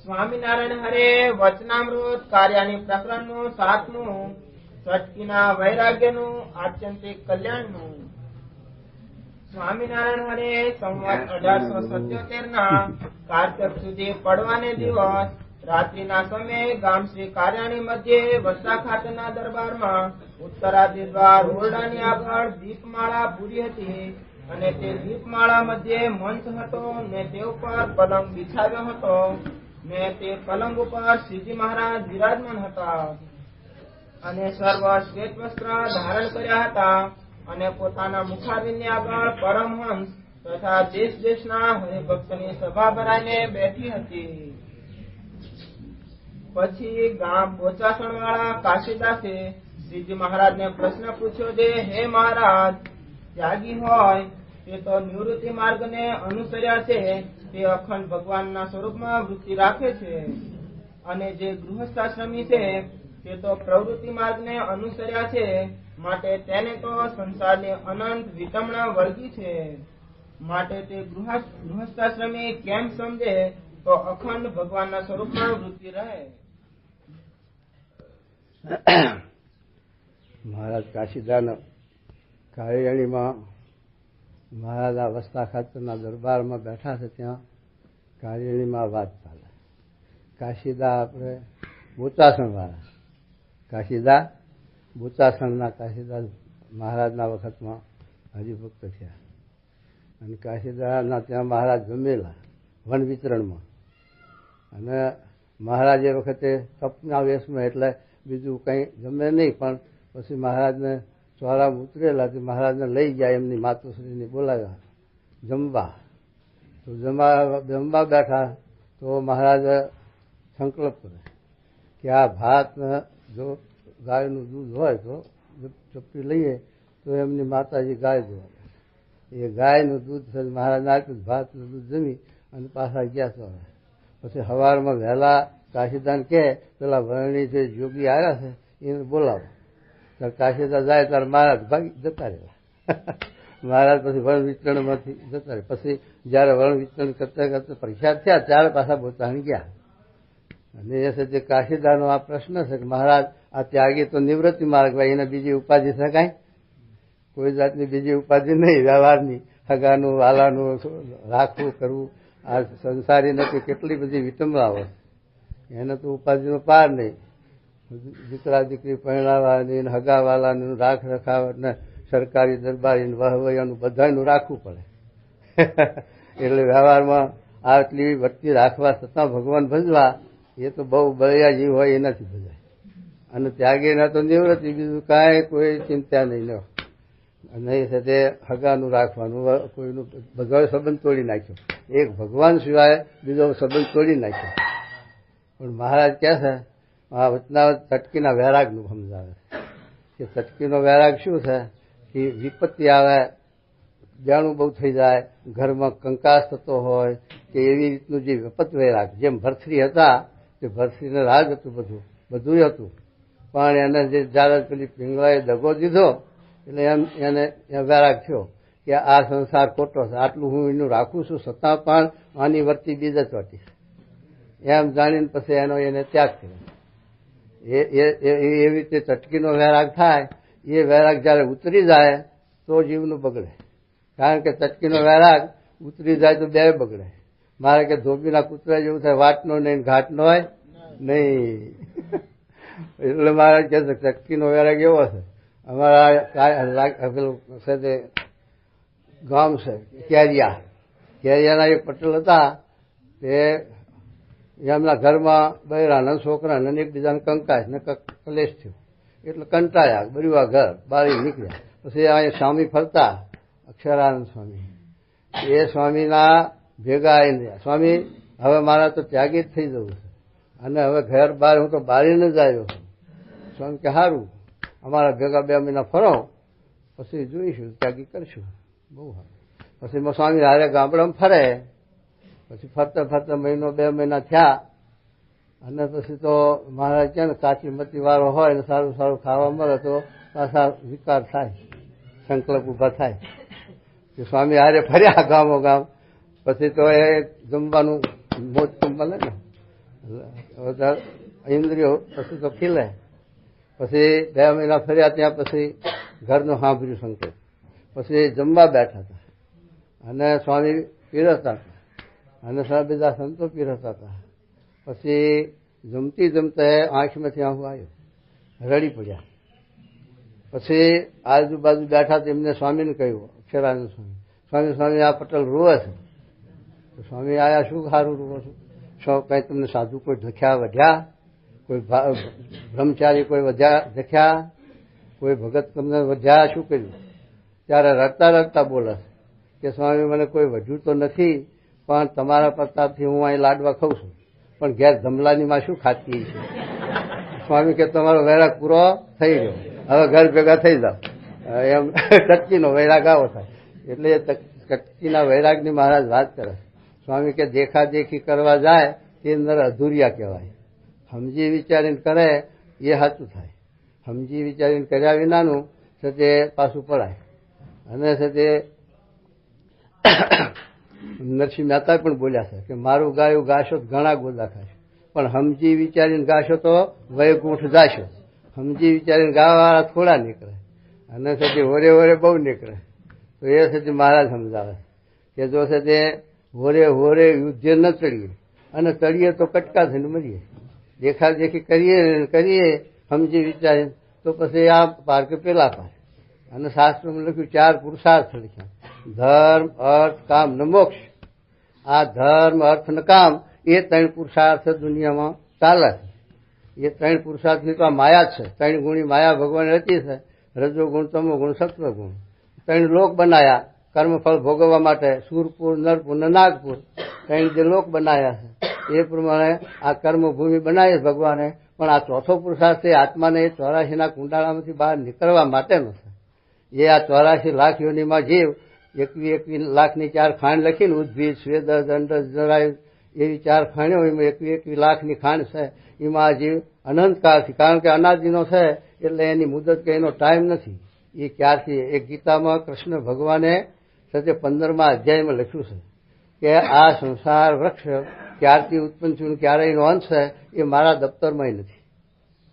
સ્વામિનારાયણ હરે વચનામૃત કાર્યાની પ્રકરણનું 7મું ચટકીના વૈરાગ્યનું આત્યંતિક કલ્યાણનું. સ્વામિનારાયણ હરે સંવત 1877 ના કાર્તક સુધી પડવાને દિવસ રાત્રિના સમયે ગામ શ્રી કાર્યાણી મધ્યે વસ્તા ખાતેના દરબારમાં ઉત્તરાદી દ્વાર ઓરડાની આગળ દીપમાળા પૂરી હતી અને તે દીપમાળા મધ્યે મંચ હતો ને તે ઉપર પલંગ બિછાવ્યો હતો ને તે પલંગ ઉપર શ્રીજી મહારાજ વિરાજમાન હતા અને સર્વ શ્વેત વસ્ત્ર ધારણ કર્યા હતા અને પોતાના મુખારવિંદની આગળ પરમહંસ તથા દેશ દેશના હરિભક્તની સભા ભરાઈને બેઠી હતી. પછી ગામ બોચાસણ વાળા કાશીદાસે શ્રીજી મહારાજને પ્રશ્ન પૂછ્યો જે હે મહારાજ, ત્યાગી હોય તે તો નિવૃત્તિ માર્ગને અનુસર્યા છે, તે અખંડ ભગવાનના સ્વરૂપમાં વૃત્તિ રાખે છે, અને જે ગૃહસ્થાશ્રમી છે તે તો પ્રવૃત્તિ માર્ગને અનુસર્યા છે, માટે તેને તો સંસારની અનંત વિતમણા વળગી છે, માટે તે ગૃહસ્થાશ્રમી કેમ સમજે તો અખંડ ભગવાનના સ્વરૂપમાં વૃત્તિ રહે. મહારાજ કાશીદાન કાર્યાણીમાં મહારાજ વસ્તા ખાતરના દરબારમાં બેઠા છે, ત્યાં કાર્યાણીમાં વાત ચાલે. કાશીદા આપણે બોચાસણ વાળા કાશીદા બોચાસણના કાશીદા મહારાજના વખતમાં હરિભક્ત થયા અને કાશીદાના ત્યાં મહારાજ જમેલા વન વિતરણમાં. અને મહારાજ એ વખતે તપના વેશમાં, એટલે બીજું કંઈ જમે નહીં, પણ પછી મહારાજને ચોરામાં ઉતરેલા તે મહારાજને લઈ ગયા, એમની માતુશ્રીને બોલાવ્યા જમવા. તો જમવા બેઠા તો મહારાજે સંકલ્પ કરે કે આ ભાત જો ગાયનું દૂધ હોય તો ચપટી લઈએ તો એમની માતાજી ગાય દોવા, એ ગાયનું દૂધ મહારાજને આપ્યું, ભાતનું દૂધ જમી અને પાછા ગયા તો. પછી સવારમાં વહેલા કાશીદાન કહે પેલા વર્ણી જે જોગી આવ્યા છે એને બોલાવો. ત્યારે કાશીદા જાય ત્યારે મહારાજ ભાગી જતા રહેલા. મહારાજ પછી વણ વિતરણમાંથી જતા રહે. પછી જયારે વણ વિતરણ કરતા કરતા પ્રખ્યાત થયા ત્યારે પાછા બોચાણી ગયા. અને એ છે જે કાશીદાનો આ પ્રશ્ન છે કે મહારાજ આ ત્યાગી તો નિવૃત્તિ માર્ગ ભાઈ, એને બીજી ઉપાધિ છે કાંઈ? કોઈ જાતની બીજી ઉપાધિ નહીં, વ્યવહારની હગાનું વાલાનું રાખવું કરવું. આ સંસારી નથી, કેટલી બધી વિટંબણાઓ, એને તો ઉપાધિનો પાર નહીં. દીકરા દીકરી પરણાવવાની, હગાવાલાનું રાખ રખાવ, ને સરકારી દરબારી વહવૈયાનું બધાનું રાખવું પડે. એટલે વ્યવહારમાં આટલી વૃત્તિ રાખવા છતાં ભગવાન ભજવા એ તો બહુ બળિયા જીવ હોય એનાથી ભજાય. અને ત્યાગીના તો નિવૃત્તિ, બીજું કાંઈ કોઈ ચિંતા નહીં. નહીં છે તે હગાનું રાખવાનું, કોઈનું બધા સંબંધ તોડી નાખ્યો, એક ભગવાન સિવાય બીજો સંબંધ તોડી નાખ્યો. પણ મહારાજ કહે છે આ વચનાવત ચટકીના વૈરાગનું સમજાવે કે ચટકીનો વૈરાગ શું છે કે વિપત્તિ આવે, જાણું બહુ થઈ જાય, ઘરમાં કંકાસ થતો હોય કે એવી રીતનું જે વિપત વૈરાગ. જેમ ભરથરી હતા તે ભરથરીને રાગ હતું, બધું હતું, પણ એને જે જ્યારે પેલી પિંગળાએ દગો દીધો એટલે એને વૈરાગ થયો કે આ સંસાર ખોટો છે, આટલું હું એનું રાખું છું છતાં પણ આની વર્તી બીજ ચોટી એમ જાણીને પછી એનો એને ત્યાગ કર્યો. એવી રીતે ચટકીનો વૈરાગ થાય. એ વૈરાગ જયારે ઉતરી જાય તો જીવનું બગડે, કારણ કે ચટકીનો વૈરાગ ઉતરી જાય તો બે બગડે. મારે કે ધોબીના કૂતરા જેવું થાય, વાટનો નહીં ઘાટનો હોય નહીં. એટલે મારે કે ચટકીનો વૈરાગ એવો છે. અમારા પેલું છે તે ગામ છે કેરિયાના એક પટેલ હતા, તે એમના ઘરમાં બૈરાના છોકરાને એકબીજાને કંકાશ ને કલેશ થયો, એટલે કંટાળ્યા, બર્યું ઘર બારી નીકળ્યા. પછી અહીંયા સ્વામી ફરતા અક્ષરાનંદ સ્વામી, એ સ્વામીના ભેગા આવીને સ્વામી હવે મારા તો ત્યાગી જ થઈ જવું છે અને હવે ઘર બહાર હું તો બારીને જ આવ્યો છું. સ્વામી કે સારું, અમારા ભેગા 2 મહિના ફરો પછી જોઈશું, ત્યાગી કરશું. બહુ સારું. પછી સ્વામી હારે ગામડામાં ફરે. પછી ફરતા ફરતા 1-2 મહિના થયા અને પછી તો મહારાજ કે કાચી મતી વાળો હોય ને સારું સારું ખાવા મળે તો પાછા વિકાર થાય, સંકલ્પ ઉભા થાય. સ્વામી હારે ફર્યા ગામો ગામ. પછી તો એ જમવાનું મોજ મળે ને, ઇન્દ્રિયો પછી તો ખીલે. પછી 2 મહિના ફર્યા ત્યાં પછી ઘરનું સાંભળ્યું સંકેત. પછી જમવા બેઠા હતા અને સ્વામી પીરસતા હતા અને બીજા સંતો પીરસતા હતા. પછી જમતી જમતા આંખમાંથી આંખું આવ્યું, રડી પડ્યા. પછી આજુબાજુ બેઠા તેમને સ્વામીને કહ્યું, અક્ષરાનંદ સ્વામી, સ્વામી આ પટેલ રોવે છે. તો સ્વામી આયા, શું સારું રોવો છો? શું કઈ તમને સાધુ કોઈ ધખ્યા વધ્યા? કોઈ બ્રહ્મચારી કોઈ વધ્યા ધખ્યા? કોઈ ભગત તમને વધ્યા? શું કર્યું? ત્યારે રડતા રડતા બોલે કે સ્વામી મને કોઈ વધ્યું તો નથી, પણ તમારા પ્રતાપથી હું અહીં લાડવા ખાઉં છું, પણ ઘેર ધમલાની માં શું ખાતી છે? સ્વામી કે તમારો વૈરાગ પૂરો થઈ ગયો, હવે ઘર ભેગા થઈ જાવ. એમ કચ્ચીનો વૈરાગ આવો થાય. એટલે કચ્ચીના વૈરાગની મહારાજ વાત કરે. સ્વામી કે દેખાદેખી કરવા જાય તે અંદર અધૂરિયા કહેવાય. સમજી વિચારીને કરે એ સાચું થાય. સમજી વિચારીને કર્યા વિનાનું છે તે પાછું પડાય. અને છે તે નરસિંહ મહેતા પણ બોલ્યા છે કે મારું ગાયું ગાશો તો ઘણા ગોદા ખાશો, પણ સમજી વિચારીને ગાશો તો વૈકુંઠ જાશો. સમજી વિચારીને ગાવાવાળા થોડા નીકળે અને છે તે હોરે હોરે બહુ નીકળે. તો એ છે તે મહારાજ સમજાવે કે જો છે તે હોરે હોરે યુદ્ધે ન ચડીએ અને ચડીએ તો કટકા થઈને મરીએ. દેખાદેખી કરીએ સમજી વિચારીને તો પછી આ પાર કે પેલા પાર. અને શાસ્ત્રમાં લખ્યું 4 પુરુષાર્થ લખ્યા: ધર્મ, અર્થ, કામ ને મોક્ષ. આ ધર્મ, અર્થ ને કામ એ 3 પુરુષાર્થ દુનિયામાં ચાલે છે. એ 3 પુરુષાર્થની તો આ માયા જ છે. 3 ગુણી માયા ભગવાન રચી છે: રજોગુણ, તમોગુણ, સત્વગુણ. 3 લોક બનાયા કર્મફળ ભોગવવા માટે: સુરપુર, નરપુર ને નાગપુર. 3 જે લોક બનાયા છે એ પ્રમાણે આ કર્મભૂમિ બનાવી ભગવાને. પણ આ ચોથો પુરુષાર્થ છે આત્માને એ 84 કુંડાળામાંથી બહાર નીકળવા માટેનો છે. એ આ 84 લાખ યોનિમાં જીવ 21 લાખની 4 ખાંડ લખીને ઉદ્ભીજ, સ્વેદ, દંડ, જરાયુ એવી 4 ખાણ્યો, એમાં 21 લાખની ખાંડ છે. એમાં આ જીવ અનંતકાળથી, કારણ કે અનાદિનો છે એટલે એની મુદત કે એનો ટાઈમ નથી. એ ક્યારથી એક ગીતામાં કૃષ્ણ ભગવાને 15મા અધ્યાયમાં લખ્યું છે કે આ સંસાર વૃક્ષ ક્યારથી ઉત્પન્ન થયું, ક્યારે એનો અંત છે એ મારા દફતરમાં નથી,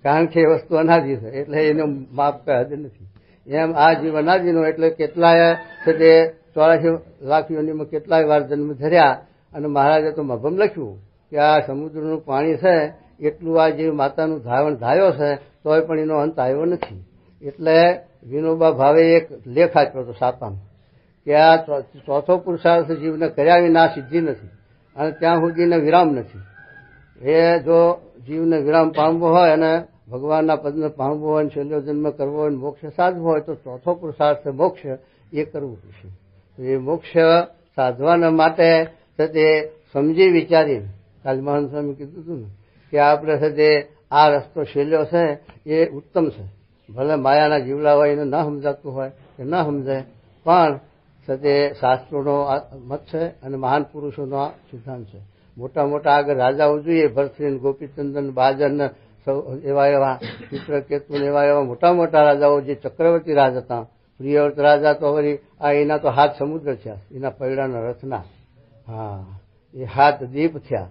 કારણ કે એ વસ્તુ અનાદિ છે એટલે એનું માપ કે હદ નથી. એમ આ જીવ અનાદિનો એટલે કેટલાય છે તે 84 લાખ યોનીમાં કેટલાય વાર જન્મ ધર્યા. અને મહારાજે તો મભમ લખ્યું કે આ સમુદ્રનું પાણી છે એટલું આ જીવ માતાનું ધાવણ ધાયો છે તોય પણ એનો અંત આવ્યો નથી. એટલે વિનોબા ભાવે એક લેખ આપ્યો હતો છાપામાં કે આ ચોથો પુરુષાર્થ જીવને કર્યા વિના સિદ્ધિ નથી અને ત્યાં સુધીને વિરામ નથી. એ જો જીવને વિરામ પામવો હોય અને ભગવાનના પદને પામવો હોય, છેલ્લો જન્મ કરવો હોય, મોક્ષ સાધવો હોય તો ચોથો પુરુષાર્થ મોક્ષ એ કરવું પડશે. એ મોક્ષ સાધવાના માટે તે સમજી વિચારીને કાલ મહાન સ્વામી કીધું હતું ને કે આપણે છે તે આ રસ્તો છેલ્લો છે એ ઉત્તમ છે. ભલે માયાના જીવડા હોય એને ન સમજાતું હોય કે ન સમજાય, પણ તે શાસ્ત્રોનો મત છે અને મહાન પુરુષોનો સિદ્ધાંત છે. મોટા મોટા આગળ રાજાઓ જોઈએ, ભરતસિંહ, ગોપીચંદન, બાજન, એવા ચિત્રકેતુ એવા મોટા મોટા રાજાઓ જે ચક્રવર્તી રાજ હતા. પ્રિયવ્રત રાજા તો વળી એના તો 7 સમુદ્ર થયા, એના પૈડાના રથના. હા, એ 7 દીપ થયા.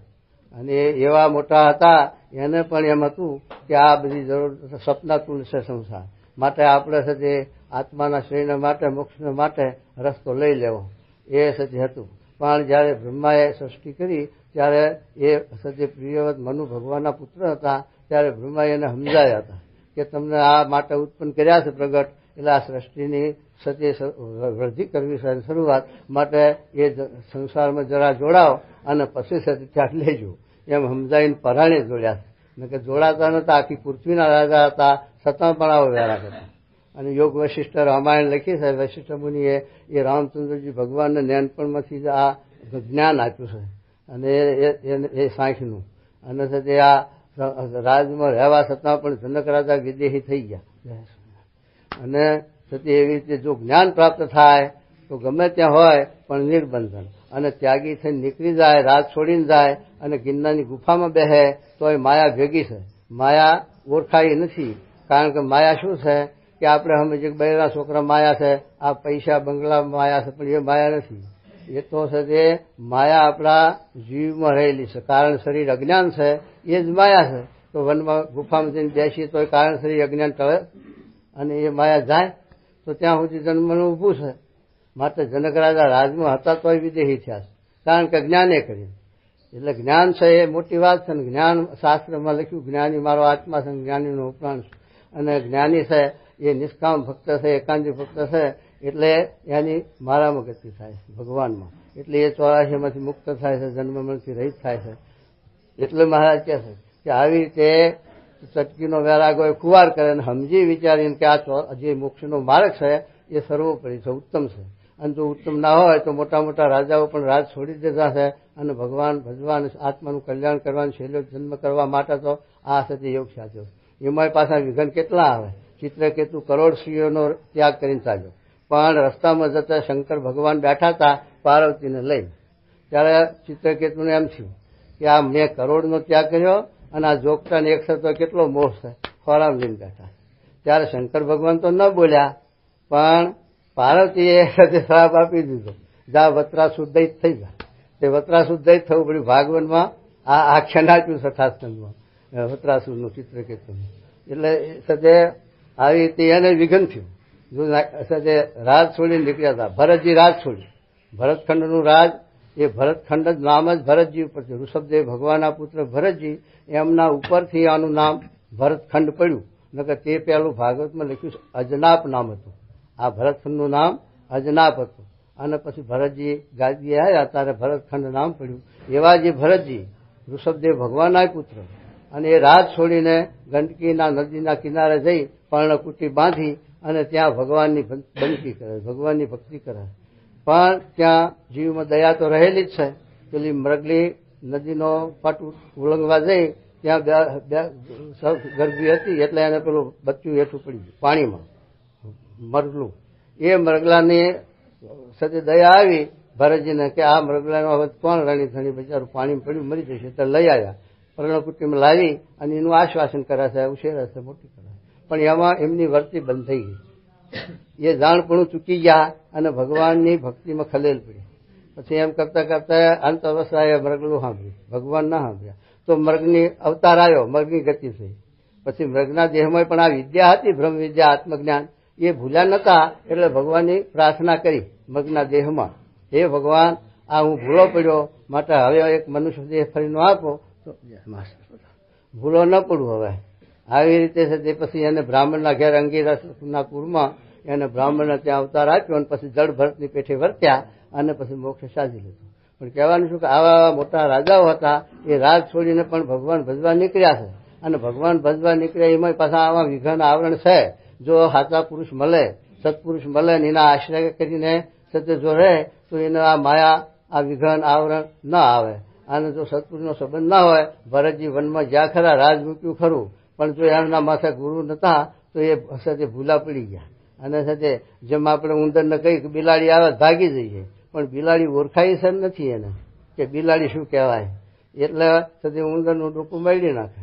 અને એવા મોટા હતા એને પણ એમ હતું કે આ બધી જરૂર સપનાતુલ છે સંસાર માટે આપણે છે તે આત્માના શ્રેય માટે, મોક્ષને માટે રસ્તો લઈ લેવો એ સત્ય હતું. પણ જ્યારે બ્રહ્માએ સૃષ્ટિ કરી ત્યારે એ સત્ય પ્રિયવત મનુ ભગવાનના પુત્ર હતા. ત્યારે બ્રહ્માએ એને સમજાયા હતા કે તમને આ માટે ઉત્પન્ન કર્યા છે પ્રગટ, એટલે આ સૃષ્ટિની સત્ય વૃદ્ધિ કરવી છે શરૂઆત માટે એ સંસારમાં જરા જોડાઓ અને પછી સત્ય ત્યાં લેજો એમ સમજાવીને પરાણે જોડ્યા છે. કે જોડાતા નતા, આખી પૃથ્વીના રાજા હતા છતાં પણ આવો વેરા હતા. અને યોગ વશિષ્ઠ રામાયણ લખી છે વશિષ્ઠ મુનિએ, એ રામચંદ્રજી ભગવાનને નાનપણમાંથી જ આ જ્ઞાન આપ્યું છે અને એ સાંખનું. અને તે આ રાજમાં રહેવા છતાં પણ જનક રાજા વિદેહી થઈ ગયા. અને છતાં એવી રીતે જો જ્ઞાન પ્રાપ્ત થાય તો ગમે ત્યાં હોય પણ નિર્બંધન, અને ત્યાગી થઈને નીકળી જાય, રાજ છોડીને જાય અને ગિરનારની ગુફામાં બેસે તો એ માયા ભેગી છે. માયા ઓળખાઈ નથી, કારણ કે માયા શું છે કે આપણે સમજીએ કે બૈરા છોકરા માયા છે, આ પૈસા બંગલા માયા છે, પણ એ માયા નથી. એ તો છે તે માયા આપણા જીવમાં રહેલી છે. કારણ શરીર અજ્ઞાન છે એ જ માયા છે. તો વનમાં ગુફામાં જઈને બેસીએ તો કારણ શરીર અજ્ઞાન ટળે અને એ માયા જાય તો ત્યાં સુધી જન્મનું ઊભું છે. માટે જનક રાજા રાજમાં હતા તોય વિદેહી થયા છે, કારણ કે જ્ઞાને કર્યું. એટલે જ્ઞાન છે એ મોટી વાત છે. જ્ઞાન શાસ્ત્રમાં લખ્યું જ્ઞાની મારો આત્મા છે, જ્ઞાનીનો પ્રાણ છે. અને જ્ઞાની છે એ નિષ્કામ ભક્ત છે, એકાંતી ભક્ત છે. એટલે એની મારામાં ગતિ થાય છે ભગવાનમાં. એટલે એ 84માંથી મુક્ત થાય છે, જન્મથી રહિત થાય છે. એટલે મહારાજ કહે છે કે આવી રીતે ચટકીનો વેરાગો એ કુવાર કરે અને સમજી વિચારીને કે આ જે મોક્ષનો માર્ગ છે એ સર્વોપરી છે, ઉત્તમ છે. અને જો ઉત્તમ ના હોય તો મોટા મોટા રાજાઓ પણ રાજ છોડી દેતા છે અને ભગવાન ભજવા અને આત્માનું કલ્યાણ કરવાનું છેલ્લો જન્મ કરવા માટે તો આ સતી યોગ સાચ્યો. એમાં પાછા વિઘન કેટલા આવે. ચિત્રકેતુ કરોડસીઓનો ત્યાગ કરીને ચાલ્યો, પણ રસ્તામાં જતા શંકર ભગવાન બેઠા હતા પાર્વતીને લઈ. ત્યારે ચિત્રકેતુને એમ થયું કે આ મેં કરોડનો ત્યાગ કર્યો અને આ જોગતાને એક તો કેટલો મોહ છે, ખોરામ લઈને બેઠા. ત્યારે શંકર ભગવાન તો ન બોલ્યા, પણ પાર્વતીએ શ્રાપ આપી દીધો, જા વત્રાસુર દૈત થઈ જા. તે વત્રાસુર દૈત થવું પડ્યું. ભાગવનમાં આ આખ્યાન આપ્યું સઠાસ્કંદમાં વત્રાસુરનું, ચિત્રકેતુનું. એટલે સદે આવી રીતે એને વિઘન થયું. જો સદે રાજ છોડીને નીકળ્યા હતા. ભરતજી રાજ છોડ્યું. ભરતખંડનું રાજ એ ભરતખંડ જ નામ જ ભરતજી ઉપર છે. ઋષભદેવ ભગવાનના પુત્ર ભરતજી, એમના ઉપરથી આનું નામ ભરતખંડ પડ્યું. નકર તે પહેલું ભાગવતમાં લખ્યું અજનાપ નામ હતું. આ ભરતખંડનું નામ અજનાપ હતું. અને પછી ભરતજી ગાદીએ આવ્યા ત્યારે ભરતખંડ નામ પડ્યું. એવા જે ભરતજી ઋષભદેવ ભગવાનના પુત્ર, અને એ રાજ છોડીને ગંડકીના નદીના કિનારે જઈ પર્ણકુટી બાંધી અને ત્યાં ભગવાનની બંદકી કરે, ભગવાનની ભક્તિ કરે. પણ ત્યાં જીવમાં દયા તો રહેલી જ છે. પેલી મરગલી નદીનો પટ ઉલ્લંઘવા જઈ ત્યાં ગરબી હતી એટલે એને પેલું બચ્ચું હેઠું પડી ગયું પાણીમાં, મરગલું. એ મરગલાની સાથે દયા આવી ભરતજીને કે આ મરગલાનો હવે કોણ રણી ધણી બિચારું પાણીમાં પડ્યું મરી જશે. તો લઈ આવ્યા, પર્ણકુટીમાં લાવી અને એનું આશ્વાસન કરે છે, ઉછેરે છે, મોટી કરે. પણ એમાં એમની વર્તી બંધ થઈ ગઈ. એ જાણપણું ચૂકી ગયા અને ભગવાનની ભક્તિમાં ખલેલ પડી. પછી એમ કરતા કરતા અંત અવસ્થાએ મરગલું સાંભળ્યું, ભગવાન ના સાંભળ્યા. તો મૃગની અવતાર આવ્યો, મૃગની ગતિ થઈ. પછી મૃગના દેહમાં પણ આ વિદ્યા હતી, બ્રહ્મ વિદ્યા, આત્મજ્ઞાન, એ ભૂલ્યા નતા. એટલે ભગવાનની પ્રાર્થના કરી મૃગના દેહમાં, હે ભગવાન, આ હું ભૂલો પડ્યો, માટે હવે એક મનુષ્ય દેહ ફરીનો આપો તો ભૂલો ન પડું. હવે આવી રીતે છે તે પછી એને બ્રાહ્મણના ઘેર અંગીરસના કુળમાં એને બ્રાહ્મણને ત્યાં અવતાર આપ્યો અને પછી જળ ભરતની પેઠે વર્ત્યા અને પછી મોક્ષ સાધી લીધું. પણ કહેવાનું શું કે આવા મોટા રાજાઓ હતા, એ રાજ છોડીને પણ ભગવાન ભજવા નીકળ્યા છે. અને ભગવાન ભજવા નીકળ્યા એમાં પાછા આવા વિઘન આવરણ છે. જો સાચા પુરુષ મળે, સત્પુરુષ મળે ને એના આશ્રય કરીને સત્ય જો રહે તો એને આ માયા, આ વિઘન આવરણ ના આવે. અને જો સત્પુરુષનો સંબંધ ના હોય, ભરતજી વનમાં જ્યાં ખરા, રાજ મૂક્યું ખરું, પણ જો એમના માથે ગુરુ નતા તો એ સાથે ભૂલા પડી ગયા. અને સાથે જેમ આપણે ઉંદરને કહી કે બિલાડી આવે ભાગી જઈએ, પણ બિલાડી ઓળખાઈ છે નથી એને કે બિલાડી શું કહેવાય. એટલે સાથે ઉંદરનું ડોકું મેળવી નાખે.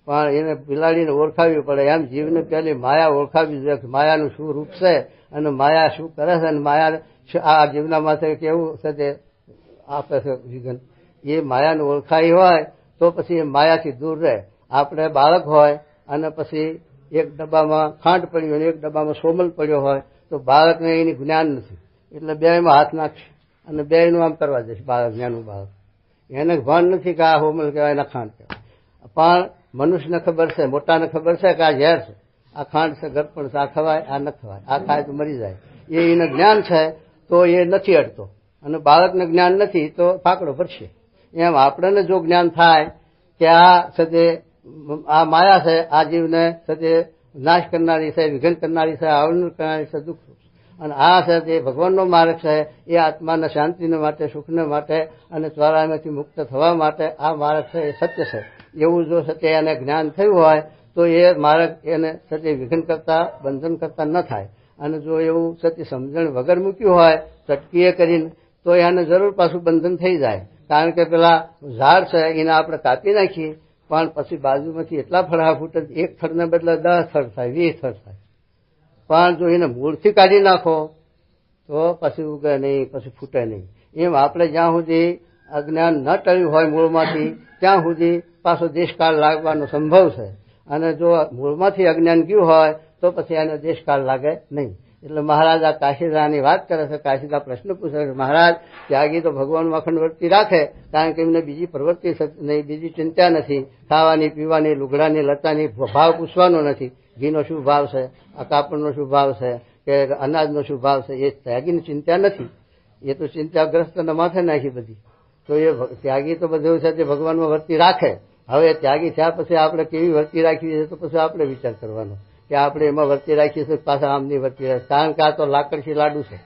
પણ એને બિલાડીને ઓળખાવી પડે. એમ જીવને પહેલી માયા ઓળખાવી જોઈએ, માયાનું શું રૂપ છે અને માયા શું કરે છે, અને માયા આ જીવના માથે કેવું સાથે આપે છે વિઘન. એ માયાને ઓળખાઈ હોય તો પછી એ માયાથી દૂર રહે. આપણે બાળક હોય અને પછી એક ડબ્બામાં ખાંડ પડ્યું અને એક ડબ્બામાં સોમલ પડ્યો હોય તો બાળકને એની જ્ઞાન નથી, એટલે બેમાં હાથ નાખશે અને બેયનું આમ કરવા જશે. બાળક, જ્ઞાનનું બાળક, એને ભાન નથી કે આ સોમલ કહેવાય, એના ખાંડ કહેવાય. પણ મનુષ્યને ખબર છે, મોટાને ખબર છે કે આ ઝેર છે, આ ખાંડ છે, ગરપણ છે, આ ખવાય, આ ન ખવાય, આ ખાય તો મરી જાય. એને જ્ઞાન છે તો એ નથી અડતો, અને બાળકને જ્ઞાન નથી તો ફાકડો ભરશે. એમ આપણને જો જ્ઞાન થાય કે આ સદે આ માયા છે, આ જીવને સદે નાશ કરનારી છે, વિઘન કરનારી છે, આવરણ કરનારી છે, દુઃખ, અને આ છે તે ભગવાનનો માર્ગ છે. એ આત્માના શાંતિને માટે, સુખને માટે અને ચોરામાંથી મુક્ત થવા માટે આ માર્ગ છે, એ સત્ય છે. એવું જો સત્ય એને જ્ઞાન થયું હોય તો એ માર્ગ એને સત્ય વિઘન કરતા, બંધન કરતા ન થાય. અને જો એવું સત્ય સમજણ વગર મૂક્યું હોય ચટકીએ કરીને તો એને જરૂર પાછું બંધન થઈ જાય. કારણ કે પેલા ઝાડ છે એને આપણે કાપી નાખીએ, પણ પછી બાજુમાંથી એટલા ફળા ફૂટે, એક થડને બદલે 10 થડ થાય, 20 થડ થાય. પણ જો એને મૂળથી કાઢી નાખો તો પછી ઉગે નહીં, પછી ફૂટે નહીં. એમ આપણે જ્યાં સુધી અજ્ઞાન ન ટળ્યું હોય મૂળમાંથી ત્યાં સુધી પાછો દેશકાળ લાગવાનો સંભવ છે. અને જો મૂળમાંથી અજ્ઞાન ગયું હોય તો પછી એને દેશકાળ લાગે નહીં. એટલે મહારાજ આ કાશીદાની વાત કરે છે. કાશીદા પ્રશ્ન પૂછે છે, મહારાજ ત્યાગી તો ભગવાનમાં અખંડ વૃત્તિ રાખે, કારણ કે એમને બીજી પ્રવૃત્તિ નહીં, બીજી ચિંતા નથી, ખાવાની પીવાની, લુગડાની લતાની ભાવ પૂછવાનો નથી, ઘીનો શું ભાવ છે, આ કાપડનો શું ભાવ છે, કે અનાજનો શું ભાવ છે, એ ત્યાગીની ચિંતા નથી. એ તો ચિંતાગ્રસ્તને માથે નાખી બધી. તો એ ત્યાગી તો બધું છે તે ભગવાનમાં વૃત્તિ રાખે. હવે ત્યાગી થયા પછી આપણે કેવી વૃત્તિ રાખવી છે તો પછી આપણે વિચાર કરવાનો કે આપણે એમાં વર્તી રાખીએ છીએ, પાછા આમની વર્તી રાખીએ. કારણ કે આ તો લાકડશી લાડુ છે,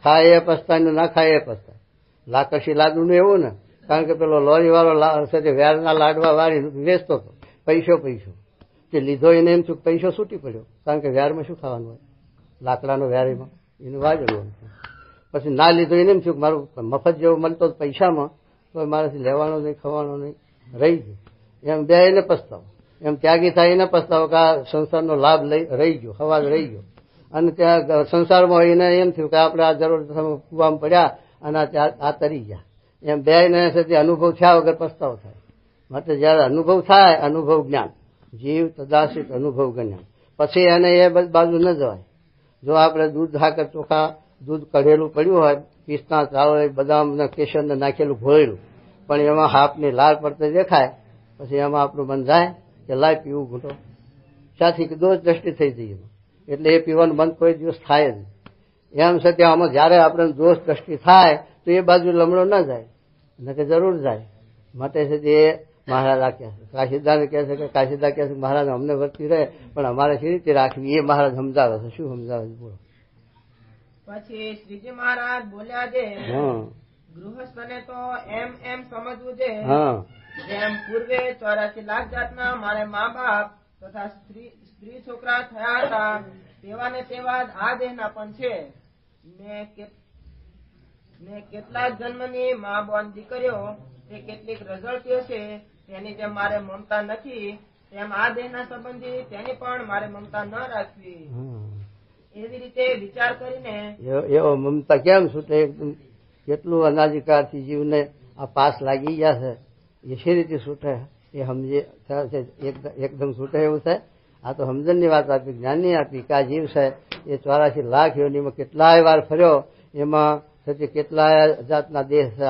ખાય એ પસ્તાય ને ના ખાય એ પસ્તાય. લાકડશી લાડુનું એવું ને, કારણ કે પેલો લોરીવાળો છે તે વેરના લાડવા વાળી વેચતો હતો, પૈસો તે લીધો એને એમ થયું પૈસો છૂટી પડ્યો, કારણ કે વેરમાં શું ખાવાનું હોય, લાકડાનો વેરમાં એનું વાજળવું. પછી ના લીધો એને એમ થયું મારું મફત જેવું મળતો પૈસામાં તો મારાથી લેવાનો નહીં, ખાવાનો નહીં, રહી ગયું. એમ બે એને પસ્તાવો. એમ ત્યાગી થાય એને પસ્તાવો કે આ સંસારનો લાભ રહી ગયો, હવાજ રહી ગયો. અને ત્યાં સંસારમાં એને એમ થયું કે આપણે આ જરૂર કુવામાં પડ્યા અને આ તરી ગયા. એમ બે ને તે અનુભવ થયા વગર પસ્તાવો થાય. માટે જયારે અનુભવ થાય, અનુભવ જ્ઞાન, જીવ તદાશિત અનુભવ જ્ઞાન, પછી એને એ બાજુ ન જવાય. જો આપણે દૂધ સાકર ચોખા દૂધ કઢેલું પડ્યું હોય, પિસ્તા ચાવલ બદામ ને કેસર ને નાખેલું ઘોળેલું, પણ એમાં હાફની લાલ પડતે દેખાય, પછી એમાં આપણું મન જાય કે લાય પીવું ઘૂંટો, ત્યાંથી દોષ દ્રષ્ટિ થઈ જઈએ. એટલે એ પીવાનું બંધ કોઈ દિવસ થાય જ. એમ છે ત્યાં આમાં જયારે આપણે દોષ દ્રષ્ટિ થાય તો એ બાજુ લમણો ન જાય, ન કે જરૂર જાય. માટે છે તે મહારાજ આ કહે છે, કાશીદાને કહે છે કે કાશીદા કહે છે મહારાજ અમને વર્તી રહે પણ અમારે શી રીતે રાખવી, એ મહારાજ સમજાવે છે. શું સમજાવે છે બોલો. પછી શ્રીજી મહારાજ બોલ્યા છે, ગૃહસ્થને તો એમ સમજવું છે જેમ પૂર્વે 84 લાખ જાતના મારે મા બાપ તથા સ્ત્રી છોકરા થયા હતા, તેવા ને તેવા જ આ દેહના પણ છે. ને કેટલાક જન્મની મા બોન દીકરીઓ તે કેટલીક રઝળતીઓ છે, તેની જેમ મારે મમતા નથી, તેમ આ દેહના સંબંધી તેની પણ મારે મમતા ન રાખવી. એવી રીતે વિચાર કરીને એવો મમતા કેમ છૂટે? કેટલું અનાધિકારથી જીવને આ પાસ લાગી ગયા છે, એ શી રીતે છૂટે એ સમજે એકદમ છૂટે એવું છે. આ તો સમજણની વાત આપી, જ્ઞાનની આપી કે આ જીવ છે એ 84 લાખ યોનીમાં કેટલાય વાર ફર્યો, એમાં કેટલાય જાતના દેહ છે.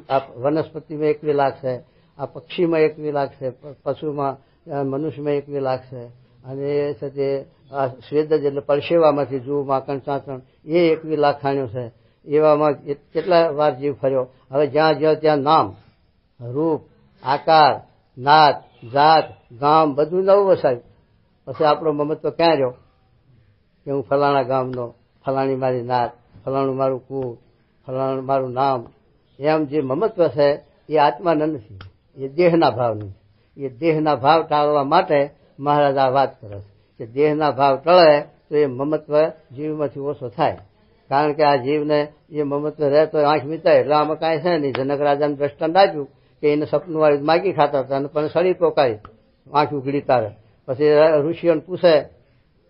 આ વનસ્પતિમાં 21 લાખ છે, આ પક્ષીમાં 21 લાખ છે, પશુમાં મનુષ્યમાં 21 લાખ છે, અને એ છે તે આ સ્વેદજ એટલે પરસેવામાંથી જૂમાં કંચાચણ એ 21 લાખ ખાણ્યો છે. એવામાં કેટલા વાર જીવ ફર્યો. હવે જ્યાં જ્યાં ત્યાં નામ, રૂપ, આકાર, નાત, જાત, ગામ બધું નવું વસાયું. પછી આપણો મમત્વ ક્યાં રહ્યો કે હું ફલાણા ગામનો, ફલાણી મારી નાત, ફલાણું મારું કુળ, ફલાણું મારું નામ. એમ જે મમત્વ છે એ આત્માને નથી, એ દેહના ભાવનું. એ દેહના ભાવ ટાળવા માટે મહારાજ આ વાત કરે છે કે દેહના ભાવ ટળે તો એ મમત્વ જીવમાંથી ઓછો થાય. કારણ કે આ જીવને એ મમત્વ રહે તો આંખ મીચાય. એટલે આમાં કાંઈ છે નહીં. જનક રાજાને દ્રષ્ટાંત આપ્યું કે એને સપનું વાળી માગી ખાતા હતા અને પણ સળી પોકારી આંખ ઉઘડી તારે. પછી ઋષિઓને પૂછે,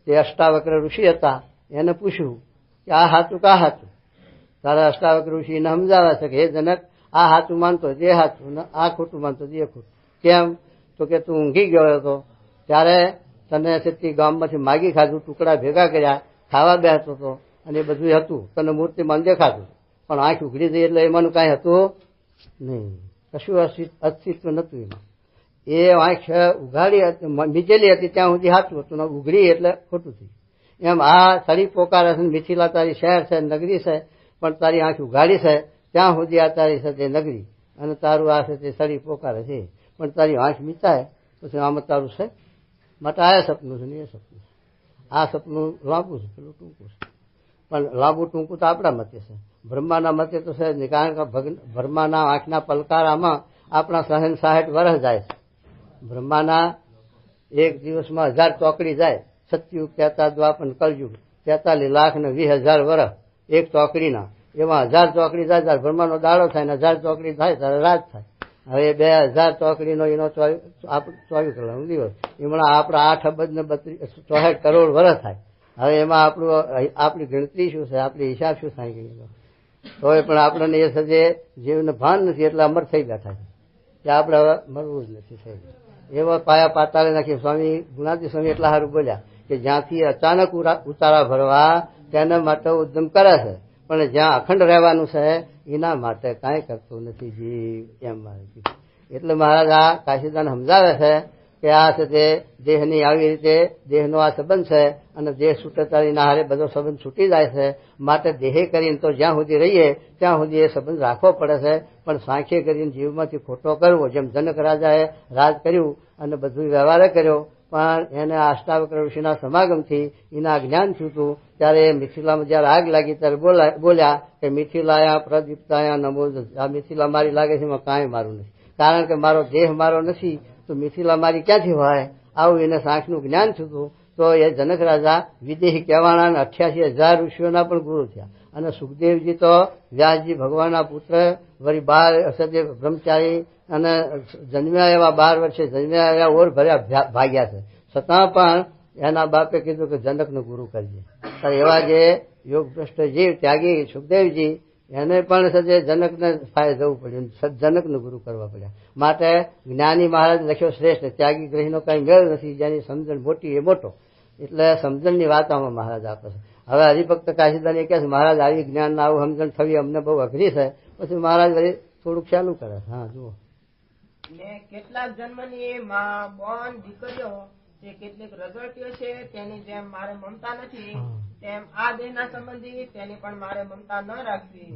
તે અષ્ટાવક્ર ઋષિ હતા, એને પૂછ્યું કે આ હાચું કા હાચું? તારા અષ્ટાવક્ર ઋષિ એને સમજાવે છે કે હે જનક, આ હાચું માનતો એ હાચું, ને આ ખોટું માનતો એ ખોટું. કેમ? તો કે તું ઊંઘી ગયો હતો ત્યારે તને સીધી ગામમાંથી માગી ખાધું, ટુકડા ભેગા કર્યા, ખાવા બેસતો હતો અને એ બધું હતું, તને મૂર્તિમાન દેખાતું, પણ આંખ ઉઘડી ગઈ એટલે એમાંનું કાંઈ હતું નહીં, કશું અસ્તિત્વ નતું એમાં. એ આંખ ઉઘાડી મીચેલી હતી ત્યાં સુધી સાચું હતું, ને ઉઘડી એટલે ખોટું થયું. એમ આ સળી પોકારે છે. મિથિલા તારી શહેર છે, નગરી છે, પણ તારી આંખ ઉઘાડી છે ત્યાં સુધી આ તારી છે તે નગરી, અને તારું આ છે તે સળી પોકારે છે. પણ તારી આંખ મીચાય પછી આમાં તારું છે. માટે આ સપનું છે ને એ સપનું છે. આ સપનું લાંબુ છે, પેલું ટૂંકું છે. પણ લાંબુ ટૂંકું તો આપણા મતે છે, બ્રહ્માના મતે તો છે જ નહીં. કારણ કે બ્રહ્માના આંખના પલકારામાં આપણા 60 વર્ષ જાય છે. બ્રહ્માના એક દિવસમાં 1000 ચોકડી જાય. સતયુગ, ત્રેતા, દ્વાપર, કલયુગ 43 લાખ ને 20,000 વર્ષ એક ચોકડીના. એમાં 1000 ચોકડી જાય ત્યારે બ્રહ્માનો દાડો થાય ને 1000 ચોકડી થાય ત્યારે રાત થાય. હવે 2000 ચોકડીનો એનો 24 કલાકનો દિવસ. એમાં આપણા 8 અબજ ને 64 કરોડ વર્ષ થાય. હવે એમાં આપણી ગણતરી શું છે, આપણી હિસાબ શું થાય? તોય પણ આપણને એ સજે જીવને ભાન નથી એટલે અમર થઈ બેઠા છે કે આપણે હવે મરવું જ નથી થઈ એવો પાયા પાતાળે નાખી. સ્વામી ગુણાતી સ્વામી એટલા સારું બોલ્યા કે જ્યાંથી અચાનક ઉતારા ભરવા તેના માટે ઉદ્યમ કરે છે, પણ જ્યાં અખંડ રહેવાનું છે એના માટે કાંઈ કરતું નથી જીવ એમ મારે. એટલે મહારાજ આ કાશીદાને સમજાવે છે કે આ છે તે દેહની આવી રીતે દેહનો આ સંબંધ છે અને દેહ છૂટતાના હારે બધો સંબંધ છૂટી જાય છે. માટે દેહે કરીને તો જ્યાં સુધી રહીએ ત્યાં સુધી એ સંબંધ રાખવો પડે છે, પણ સાંખે કરીને જીવમાંથી ખોટો કરવો. જેમ જનક રાજાએ રાજ કર્યું અને બધું વ્યવહાર કર્યો, પણ એને અષ્ટાવક્ર ઋષિના સમાગમથી એના જ્ઞાન થયું હતું. ત્યારે મિથિલામાં જયારે આગ લાગી ત્યારે બોલ્યા કે મિથિલાયા પ્રદીપ્તાયા નમો. આ મિથિલા મારી લાગે છે, એમાં કાંઈ મારું નથી, કારણ કે મારો દેહ મારો નથી, તો મિથિલા મારી ક્યાંથી હોય? આવું એને સાંખનું જ્ઞાન થયું હતું. તો એ જનક રાજા વિદેહી કહેવાના 88,000 ઋષિઓના પણ ગુરુ થયા. અને સુખદેવજી તો વ્યાસજી ભગવાનના પુત્ર વળી 12 બ્રહ્મચારી અને જન્મ્યા એવા 12 વર્ષે જન્મ્યા એવા ઓર ભર્યા ભાગ્યા છે, છતાં પણ એના બાપે કીધું કે જનકનો ગુરુ કરજે. એવા જે યોગ ભ્રષ્ટ જીવ ત્યાગી સુખદેવજી એને પણ સજે જનકને ફાયદે જવું પડ્યું, જનકનું ગુરુ કરવા પડ્યા. માટે જ્ઞાની મહારાજ લખ્યો શ્રેષ્ઠ, ત્યાગી ગ્રહીનો કઈ મેળ નથી, જેની સમજણ મોટી એ મોટો. એટલે સમજણની વાત આમાં મહારાજ આપે છે. હવે હરિભક્ત કાશીદાને કહે છે મહારાજ આવી જ્ઞાન આવું સમજણ થવી અમને બહુ અઘરી છે. પછી મહારાજ વળી થોડુંક ચાલુ કરે. હા જુઓ, કેટલાક જન્મની માં બોન દીકરીઓ જે કેટલીક રઝળતીઓ છે તેની જેમ મારે મમતા નથી, તેમ આ દેહના સંબંધી તેની પણ મારે મમતા ન રાખવી.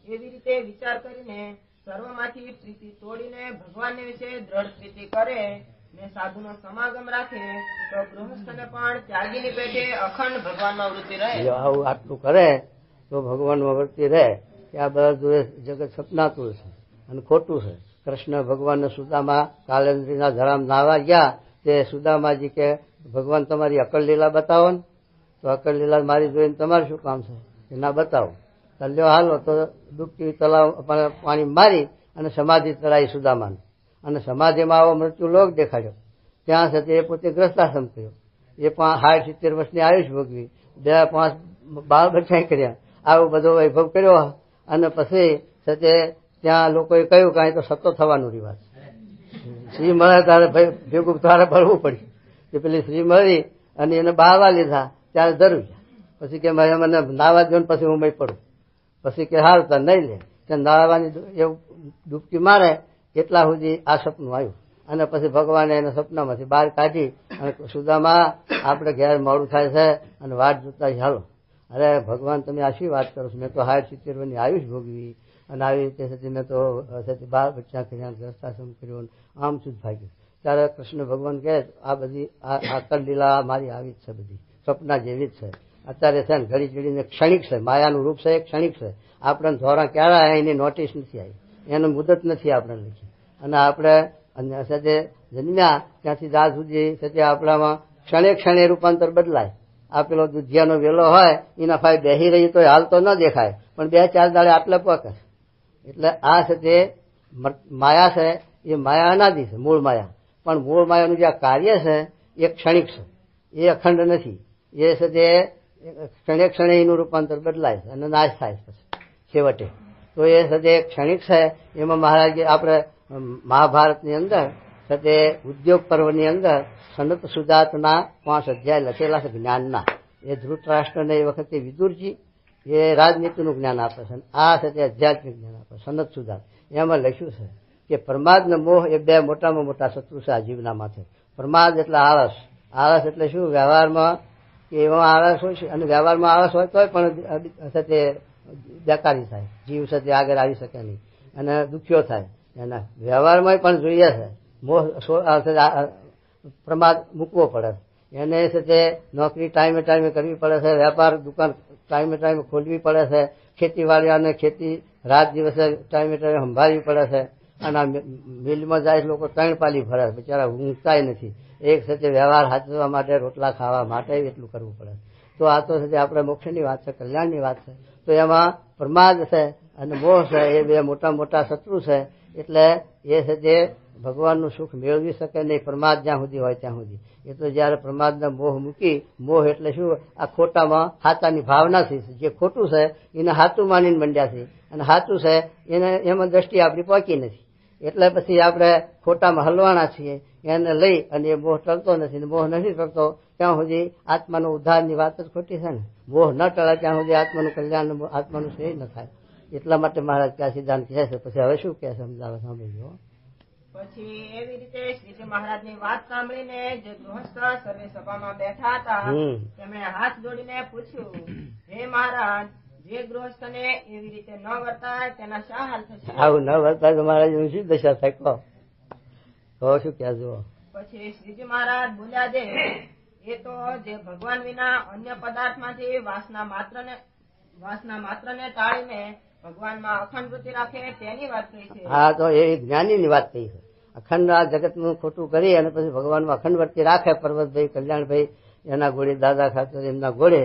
એવી રીતે વિચાર કરીને સર્વમાંથી પ્રીતિ તોડીને ભગવાનને વિશે દ્રઢ પ્રીતિ કરે ને સાધુનો સમાગમ રાખે તો ગૃહસ્થને પણ ત્યાગીની પેટે અખંડ ભગવાનમાં વૃત્તિ રહે. આવું આટલું કરે તો ભગવાનમાં વૃત્તિ રહે. કે આ બધું જગત સપનાતું છે અને ખોટું છે. કૃષ્ણ ભગવાન સુદામા કાલેન્દ્રીના ધરામ નાવા ગયા, તે સુદામાજી કે ભગવાન તમારી અકલ લીલા બતાવો ને. તો અકલ લીલા મારી જોઈને તમારે શું કામ છે કે ના બતાવો. લ્યો હાલો તો ડૂબકી તલાવ પાણી મારી અને સમાધિ ચડાવી સુદામાને, અને સમાધિમાં આવો મૃત્યુ લોક દેખાડ્યો. ત્યાં સુધી એ પોતે ગ્રસ્તાશ્રમ કર્યો. એ 60-70 વર્ષની આયુષ ભોગવી, 2-5 બાળ બચ્ચા કર્યા, આવો બધો વૈભવ કર્યો. અને પછી સતે ત્યાં લોકોએ કહ્યું કાંઈ તો સત્તો થવાનું રિવાજ, શ્રી મળે તારે ભાઈ ભેગું તારે ભરવું પડ્યું. કે પેલી શ્રી મળી અને એને બહારવા લીધા ત્યારે ધરું. પછી કે મને નાવા દો ને પછી હું મય પડું. પછી કે હાલ તાર નહીં લે. ત્યાં નાવાની એવું ડૂબકી મારે એટલા સુધી આ સપનું આવ્યું. અને પછી ભગવાને એને સપનામાંથી બહાર કાઢી અને સુદામા આપણે ઘેર મોડું થાય છે અને વાટ જોતા હાલો. અરે ભગવાન તમે આ શી વાત કરો છો? મેં તો 60-70 વર્ષની આયુષ ભોગવી અને આવી રીતે મેં તો 12 બચ્ચા કર્યા, ગ્રસ્તાશ્રમ કર્યો, આમ શું ભાગ્યું. ત્યારે કૃષ્ણ ભગવાન કહે આ બધી આકલ લીલા મારી આવી જ છે, બધી સપના જેવી જ છે. અત્યારે છે ને ઘડી ઘડીને ક્ષણિક છે, માયાનું રૂપ છે એ ક્ષણિક છે. આપણે ધોરણ ક્યારે આવ્યા એની નોટિસ નથી આવી, એનું મુદત નથી આપણે લખી. અને આપણે સાથે જન્મ્યા ત્યાંથી દાદ સુધી સાથે આપણામાં ક્ષણે ક્ષણે રૂપાંતર બદલાય. આ પેલો દુધિયાનો વેલો હોય એના ફાય બેસી રહી તો હાલ તો ન દેખાય, પણ 2-4 દાડે આટલે પકે. એટલે આ છે તે માયા છે, એ માયા અનાદિ છે, મૂળ માયા. પણ મૂળ માયાનું જે કાર્ય છે એ ક્ષણિક છે, એ અખંડ નથી. એ છે તે ક્ષણે ક્ષણે એનું રૂપાંતર બદલાય છે અને નાશ થાય છે છેવટે. તો એ છે તે ક્ષણિક છે. એમાં મહારાજ આપણે મહાભારતની અંદર છે તે ઉદ્યોગ પર્વની અંદર સનત સુજાતના 5 અધ્યાય લખેલા છે જ્ઞાનના. એ ધૃતરાષ્ટ્રને એ વખતે વિદુરજી એ રાજનીતિનું જ્ઞાન આપે છે. આ છે તે આધ્યાત્મિક જ્ઞાન આપે સનત સુજાત. એમાં લખ્યું છે કે પ્રમાદ ને મોહ એ 2 મોટામાં મોટા શત્રુ છે આ જીવના માથે. પ્રમાદ એટલે આળસ. આળસ એટલે શું? વ્યવહારમાં કે એમાં આળસ હોય છે, અને વ્યવહારમાં આળસ હોય તોય પણ તે બેકારી થાય, જીવ છે તે આગળ આવી શકે નહીં અને દુખ્યો થાય. એના વ્યવહારમાં પણ જોઈએ છે મોહ પ્રમાદ મૂકવો પડે. એને છે તે નોકરી ટાઈમે ટાઈમે કરવી પડે છે, વેપાર દુકાન ટાઈમે ટાઈમે ખોલવી પડે છે, ખેતીવાડીઓને ખેતી રાત દિવસે ટાઈમે ટાઈમે સંભાળવી પડે છે. અને મિલમાં જાય લોકો 3 પાલી ભરે, બિચારા ઊંઘતાય નથી. એક છે તે વ્યવહાર સાચવવા માટે, રોટલા ખાવા માટે એટલું કરવું પડે. તો આ તો છે આપણે મોક્ષની વાત છે, કલ્યાણની વાત છે. તો એમાં પ્રમાદ છે અને મોહ છે એ 2 મોટા મોટા શત્રુ છે. એટલે એ છે તે ભગવાનનું સુખ મેળવી શકે નહીં પ્રમાદ જ્યાં સુધી હોય ત્યાં સુધી. એ તો જયારે પ્રમાદના મોહ મૂકી, મોહ એટલે શું, આ ખોટામાં હાચાની ભાવનાથી જે ખોટું છે એને હાચું માનીને મંડ્યા છે, અને હાચું છે એને એમાં દ્રષ્ટિ આપણી પહોંચી નથી. એટલે પછી આપણે ખોટામાં હલવાના છીએ. એને લઈ અને એ મોહ ટળતો નથી, મોહ નથી ટળતો ત્યાં સુધી આત્માનો ઉદ્ધારની વાત જ ખોટી છે ને. મોહ ન ટળે ત્યાં સુધી આત્માનું કલ્યાણ, આત્માનું શ્રેય ન થાય. એટલા માટે મહારાજ ક્યાં સિદ્ધાંત કહે છે. પછી હવે શું કહે છે સમજાવે, સાંભળજો. પછી એવી રીતે શ્રીજી મહારાજ ની વાત સાંભળીને જે ગૃહસ્થ સર્વે સભામાં બેઠા હતા તેમણે હાથ જોડીને પૂછ્યું, હે મહારાજ, જે ગૃહસ્થને એવી રીતે ન વર્તાય તેના શા હાલ થશે? આવું ન વર્તાય તો મહારાજ શું દશા થાય કહો. તો શું કહેજો. પછી શ્રીજી મહારાજ બોલ્યા, જે એ તો જે ભગવાન વિના અન્ય પદાર્થમાંથી વાસના માત્ર ને ટાળીને ભગવાનમાં અખંડ વૃત્તિ રાખે તેની વાત થઈ છે. હા, તો એ જ્ઞાનીની વાત થઈ છે. અખંડ આ જગતનું ખોટું કરી અને પછી ભગવાનમાં અખંડ વૃત્તિ રાખે, પર્વતભાઈ, કલ્યાણભાઈ એના ઘોડે, દાદા ખાતર એમના ઘોડે,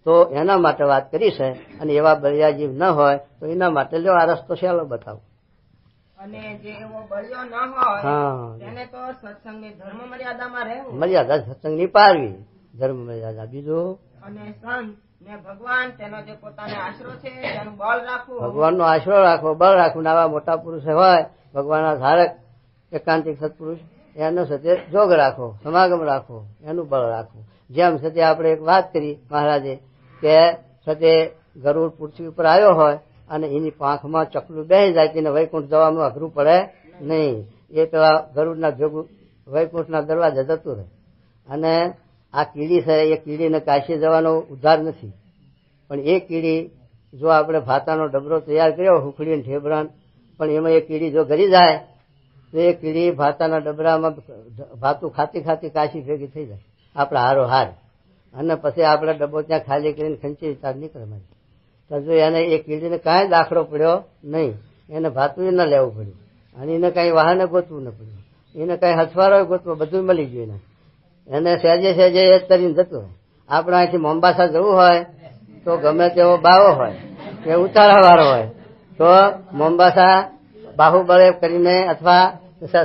તો એના માટે વાત કરી છે. અને એવા બળિયા જીવ ન હોય તો એના માટે લ્યો આ રસ્તો સહેલો બતાવો. અને જે એવો બળ્યો ન હોય તેને તો સત્સંગની ધર્મ મર્યાદામાં રહેવું, મર્યાદા સત્સંગની પારવી, ધર્મ મર્યાદા. બીજું અને સંત ને ભગવાન તેનો જે પોતાને આશરો છે તેનું બળ રાખવું, ભગવાનનો આશરો રાખવો, બળ રાખવું. આવા મોટા પુરુષ હોય ભગવાનના ધારક એકાંતિક સત્પુરુષ, એનો સાથે જોગ રાખો, સમાગમ રાખો, એનું બળ રાખવું. જેમ સાથે આપણે એક વાત કરી મહારાજે કે સાથે ગરુડ પૃથ્વી ઉપર આવ્યો હોય અને એની પાંખમાં ચકલું બેસી જાય તેને વૈકુંઠ જવાનું અઘરું પડે નહીં. એ પેલા ગરુડના જોગ વૈકુંઠના દરવાજા જતું રહે. અને આ કીડી છે એ કીડીને કાશી જવાનો ઉદ્ધાર નથી, પણ એ કીડી જો આપણે ભાતાનો ડબરો તૈયાર કર્યો હુખડીને ઠેબરાન, પણ એમાં એ કીડી જો ગરી જાય તો એ કીડી ભાતાના ડબરામાં ભાતું ખાતી ખાતી કાશી ભેગી થઈ જાય આપણા હારો હાર. અને પછી આપણે ડબ્બો ત્યાં ખાલી કરીને ખંચી તાર નીકળે મારી. તો જો એને એ કીડીને કાંઈ દાખલો પડ્યો નહીં, એને ભાતું ન લેવું પડ્યું, અને એને કાંઈ વાહને ગોતવું ન પડ્યું, એને કાંઈ હથવારો ગોતવો, બધું મળી ગયું એને સહેજે સહેજે એ તરીને જતું હોય. આપણે અહીંથી મોમ્બાસા જવું હોય તો ગમે તેવો બાવો હોય કે ઉતારા વાળો હોય તો મોમ્બાસા બાહુબળે કરીને અથવા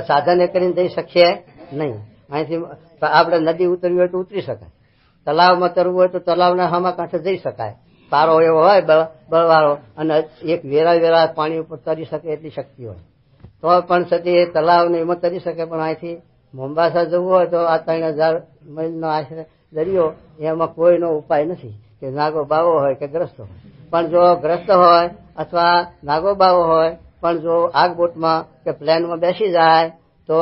સાધને કરીને જઈ શકીએ નહીં. અહીંથી આપણે નદી ઉતરવી હોય તો ઉતરી શકાય, તલાવમાં તરવું હોય તો તલાવના હામા કાંઠે જઈ શકાય, પારો એવો હોય બળવાળો, અને એક વેરા પાણી ઉપર તરી શકે એટલી શક્તિ હોય તો પણ છતી તલાવને એમાં તરી શકે. પણ અહીંથી મોમ્બાસા જવું હોય તો આ 3000 માઇલનો આશરે દરિયો, એમાં કોઈનો ઉપાય નથી કે નાગો બાવો હોય કે ગ્રસ્ત હોય. પણ જો ગ્રસ્ત હોય અથવા નાગો બાવો હોય, પણ જો આગ બોટમાં કે પ્લેનમાં બેસી જાય તો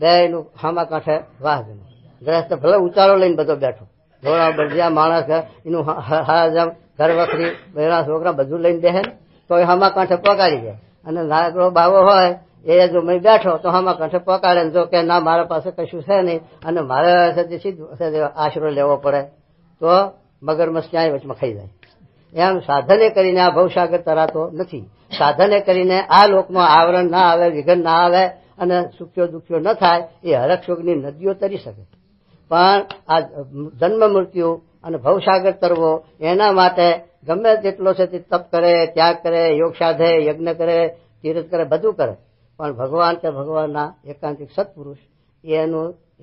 બેયનું હામા કાંઠે વાહ ગયું. ગ્રસ્ત ભલે ઉચારો લઈને બધો બેઠો, ધોળા બળજિયા માણસ એનું ઘર વખરી બહેરા છોકરા બધું લઈને બેસે તો એ હામા કાંઠે પકાડી જાય. અને નાગરો બાવો હોય એ જો મેં બેઠો તો હામા કાંઠે પકાડે, જો કે ના મારા પાસે કશું છે નહીં અને મારે સીધું આશરો લેવો પડે તો મગરમચ્છ ક્યાંય વચમાં ખાઈ જાય. એમ સાધને કરીને આ ભવસાગર તરાતો નથી. સાધને કરીને આ લોકમાં આવરણ ના આવે, વિઘન ના આવે અને સુખ્યો દુખ્યો ન થાય એ હરક શોકની નદીઓ તરી શકે. પણ આ જન્મ મૃત્યુ અને ભવસાગર તરવો એના માટે ગમે તેટલો છે તે તપ કરે, ત્યાગ કરે, યોગ સાધે, યજ્ઞ કરે, તીર્થ કરે, બધું કરે, પણ ભગવાન કે ભગવાનના એકાંતિક સત્પુરુષ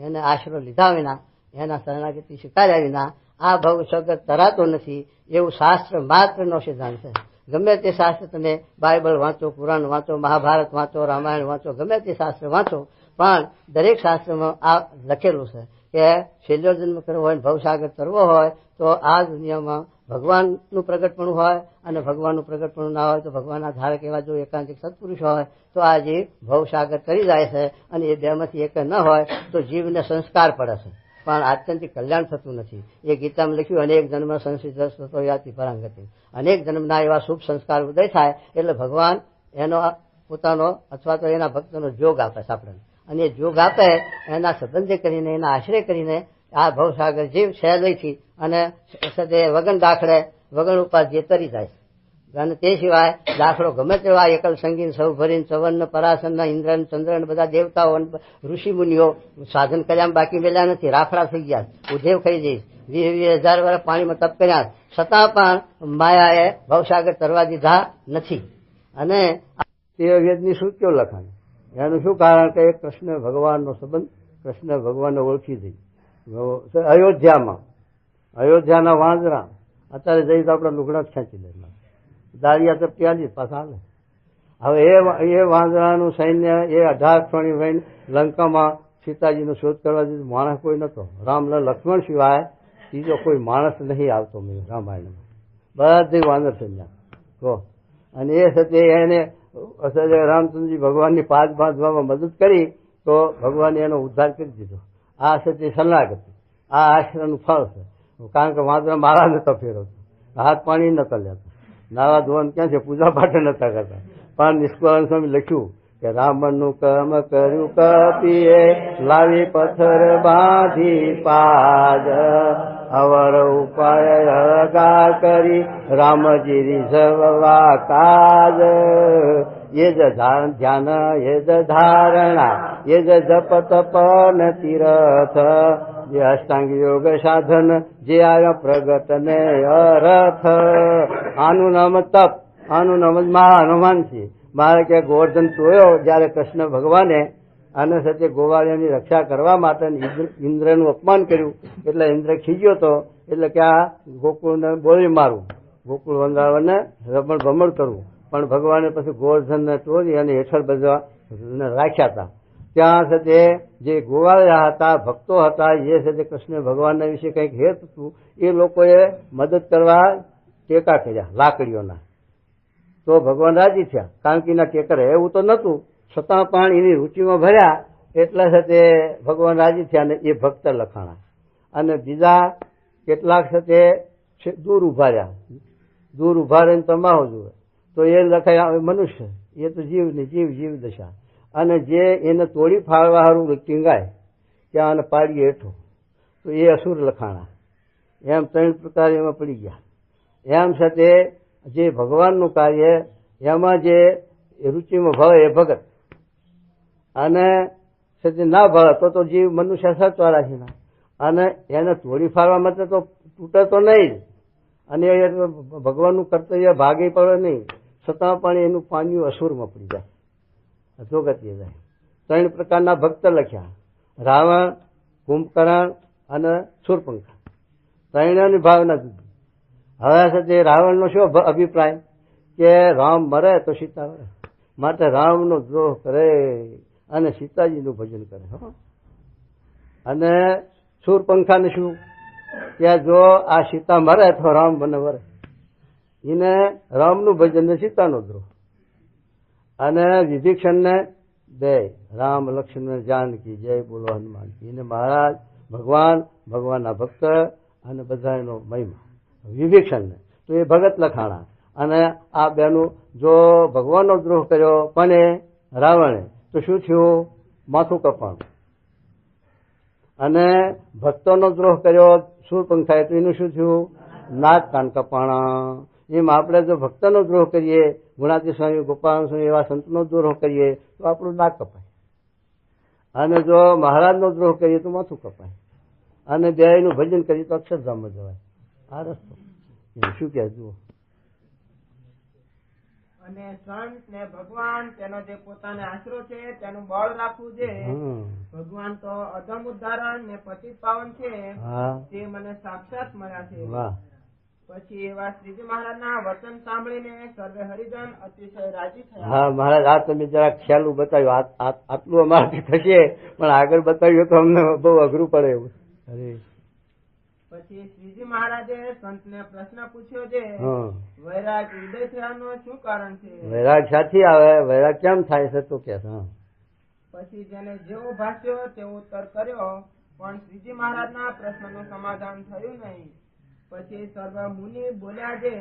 એને આશરો લીધા વિના, એના શરણાગતિ સ્વીકાર્યા વિના આ ભવસાગર તરાતો નથી. એવું શાસ્ત્ર માત્રનો સિદ્ધાંત છે. ગમે તે શાસ્ત્ર તમે બાઇબલ વાંચો, પુરાણ વાંચો, મહાભારત વાંચો, રામાયણ વાંચો, ગમે તે શાસ્ત્ર વાંચો, પણ દરેક શાસ્ત્રમાં આ લખેલું છે કે છેલ્લો જન્મ કરવો હોય, ભવસાગર તરવો હોય તો આ દુનિયામાં ભગવાનનું પ્રગટપણું હોય, અને ભગવાનનું પ્રગટપણું ના હોય તો ભગવાનના ધારક એવા જો એકાંતિક સત્પુરુષ હોય તો આ જીવ ભવસાગર કરી જાય છે. અને એ બેમાંથી એક ન હોય તો જીવને સંસ્કાર પડે છે, પણ આત્યંતિક કલ્યાણ થતું નથી. એ ગીતામાં લખ્યું, અનેક જન્મ સંસિદ્ધ થતો યાતિ પરાંગતિ. અનેક જન્મના એવા શુભ સંસ્કાર ઉદય થાય એટલે ભગવાન એનો પોતાનો અથવા તો એના ભક્તોનો જોગ આપે છે આપણને. અને એ જોગ આપે એના સંબંધે કરીને, એના આશ્રય કરીને આ ભવસાગર જીવ સહેલાઈથી અને વગન દાખલે વગન ઉપાધિએ તરી જાય. અને તે સિવાય દાખલો ગમે તેવા એકલ સંગીન સૌ ભરીને ચવન પરાસન ઇન્દ્ર ચંદ્ર બધા દેવતાઓ ઋષિ મુનિઓ સાધન કર્યા બાકી મેલ્યા નથી, રાફડા થઈ ગયા, ઉધેવ ખાઈ જઈશ, 20,000 વર્ષ પાણીમાં તપ કર્યા છતાં પણ માયાએ ભવસાગર તરવા દીધા નથી. અને વેદની શ્રુતિઓ લખાણ એનું શું કારણ કે કૃષ્ણ ભગવાનનો સંબંધ, કૃષ્ણ ભગવાનને ઓળખી દઈ. અયોધ્યાના વાંદરા અત્યારે જઈ તો આપણે લુગડા જ ખેંચી લે, દાળિયા તો પ્યાલી પાછા હાલે. હવે એ વાંદરાનું સૈન્ય એ 18 ફણી વહીને લંકામાં સીતાજીનો શોધ કરવા દીધું. માણસ કોઈ નતો, રામ લક્ષ્મણ સિવાય બીજો કોઈ માણસ નહીં આવતો રામાયણમાં. બધી વાનર સૈન્ય કહો. અને એ સાથે એને રામચંદ્રજી ભગવાનની પાદ બાંધવામાં મદદ કરી તો ભગવાને એનો ઉદ્ધાર કરી દીધો. આ સત્ય શરણાગતિ, આ આશ્રમનું ફળ છે. કારણ કે વાંદરા મારા નતો ફેરવતો, હાથ પાણી નતા લેતા, નાવા ધોવાનું ક્યાં છે, પૂજા પાઠ નતા કરતા. પણ નિષ્કુળાનંદ સ્વામી લખ્યું કે રામનું કર્મ કર્યું કપીએ, લાવી પથ્થર બાંધી પાદ, અવર ઉપાય અળગા કરી, રામજી રીઝવવા કાજ. એ જ ધ્યાન, એ જ ધારણા, એ જ જપ તપ ન તીરથ, જે અષ્ટાંગ યોગ સાધન, જે આવ્યા પ્રગટ ને અરથ. આનું નામ તપ, આનું નામ જ મહાનુમાન છે. મારે કે ગોવર્ધન જોયો જયારે કૃષ્ણ ભગવાને આને સાથે ગોવાળિયાની રક્ષા કરવા માટે ઇન્દ્રનું અપમાન કર્યું, એટલે ઇન્દ્ર ખીજ્યો હતો. એટલે કે આ ગોકુળને બોલી મારું, ગોકુળ વંદાવને રમણ ભમણ કરવું. પણ ભગવાને પછી ગોવર્ધનને ચોરી અને હેઠળ બધા રાખ્યા હતા. ત્યાં સાથે જે ગોવાળિયા હતા, ભક્તો હતા, એ સાથે કૃષ્ણ ભગવાનના વિશે કંઈક હેત હતું, એ લોકોએ મદદ કરવા ટેકા કર્યા લાકડીઓના. તો ભગવાન રાજી થયા. કારણ કે એના ટેકર એવું તો નહોતું, છતાં પણ એની રૂચિમાં ભર્યા એટલા સાથે ભગવાન રાજી થયા. અને એ ભક્ત લખાણા. અને બીજા કેટલાક સાથે દૂર ઉભા રહ્યા, દૂર ઉભા રહીને તમાહો જુએ તો એ લખાય મનુષ્ય, એ તો જીવ દશા. અને જે એને તોડી ફાળવા સારું ટીંગાય કે આને પાડીએ હેઠો, તો એ અસુર લખાણા. એમ 3 પ્રકાર એમાં પડી ગયા. એમ સાથે જે ભગવાનનું કાર્ય એમાં જે રુચિમાં ભાવે એ ભગત, અને સાથે ના ભાવે તો જીવ મનુષ્ય સચવાળા છે. અને એને તોડી ફાળવા માટે તો તૂટે તો નહીં જ, અને એ ભગવાનનું કર્તવ્ય ભાગે પડે નહીં, છતાં પણ એનું પાન્યું અસુરમાં પડી જાય, અધોગતિએ જાય. 3 પ્રકારના ભક્ત લખ્યા: રાવણ, કુંભકર્ણ અને શૂર્પણખા. 3ની ભાવના જુદી. હવે સાથે રાવણનો શું અભિપ્રાય કે રામ મરે તો સીતા મરે, માટે રામનો દ્રોહ કરે અને સીતાજીનું ભજન કરે. અને શૂર્પણખાને શું કે જો આ સીતા મરે તો રામ મને મરે, એને રામનું ભજન ને સીતાનો દ્રોહ. અને વિભીષણને દે રામ લક્ષ્મણ જાનકી જય બોલો હનુમાન. એને મહારાજ ભગવાનના ભક્ત અને બધાનો મહિમા. વિભીષણને તો એ ભગત લખાણા. અને આ બેનું જો ભગવાનનો દ્રોહ કર્યો પણ રાવણે તો શું થયું? માથું કપાણું. અને ભક્તોનો દ્રોહ કર્યો શૂર્પણખાએ તો એનું શું થયું? નાક કાન કપાણા. એમ આપણે જો ભક્તનો દ્રોહ કરીએ, ગુણાતી સ્વામી, ગોપાલ સ્વામી એવા સંતનો દ્રોહ કરીએ તો આપણું નાક કપાય. અને જો મહારાજનો દ્રોહ કરીએ તો માથું કપાય. અને બેયનું ભજન કરીએ તો અક્ષરધામમાં જવાય. આ રસ્તો શું કહે જુઓ. અને સંત ને ભગવાન તેનો જે પોતાને આશરો છે તેનું બળ રાખવું છે. ભગવાન તો અધમ ઉદાહરણ ને પતિત પાવન છે, તે મને સાક્ષાત મળ્યા છે. પછી એવા શ્રીજી મહારાજના વચન સાંભળીને સર્વે હરિજન અતિશય રાજી થયા. હા મહારાજ, આ તમે જરાક ખ્યાલ બતાવ્યું. આટલું અમારાથી થશે, પણ આગળ બતાવ્યું તો અમને બહુ અઘરું પડે એવું. પછી શ્રીજી મહારાજે સંતને પ્રશ્ન પૂછ્યો છે, વૈરાગ ઉદય થયાનું શું કારણ છે? વૈરાગ સાથી આવે, વૈરાગ કેમ થાય છે તો કે. પછી જેને જેવો ભાષ્યો તેવો ઉત્તર કર્યો, પણ શ્રીજી મહારાજના પ્રશ્નનું સમાધાન થયું નહીં. પછી સર્વ મુનિ બોલ્યા છે,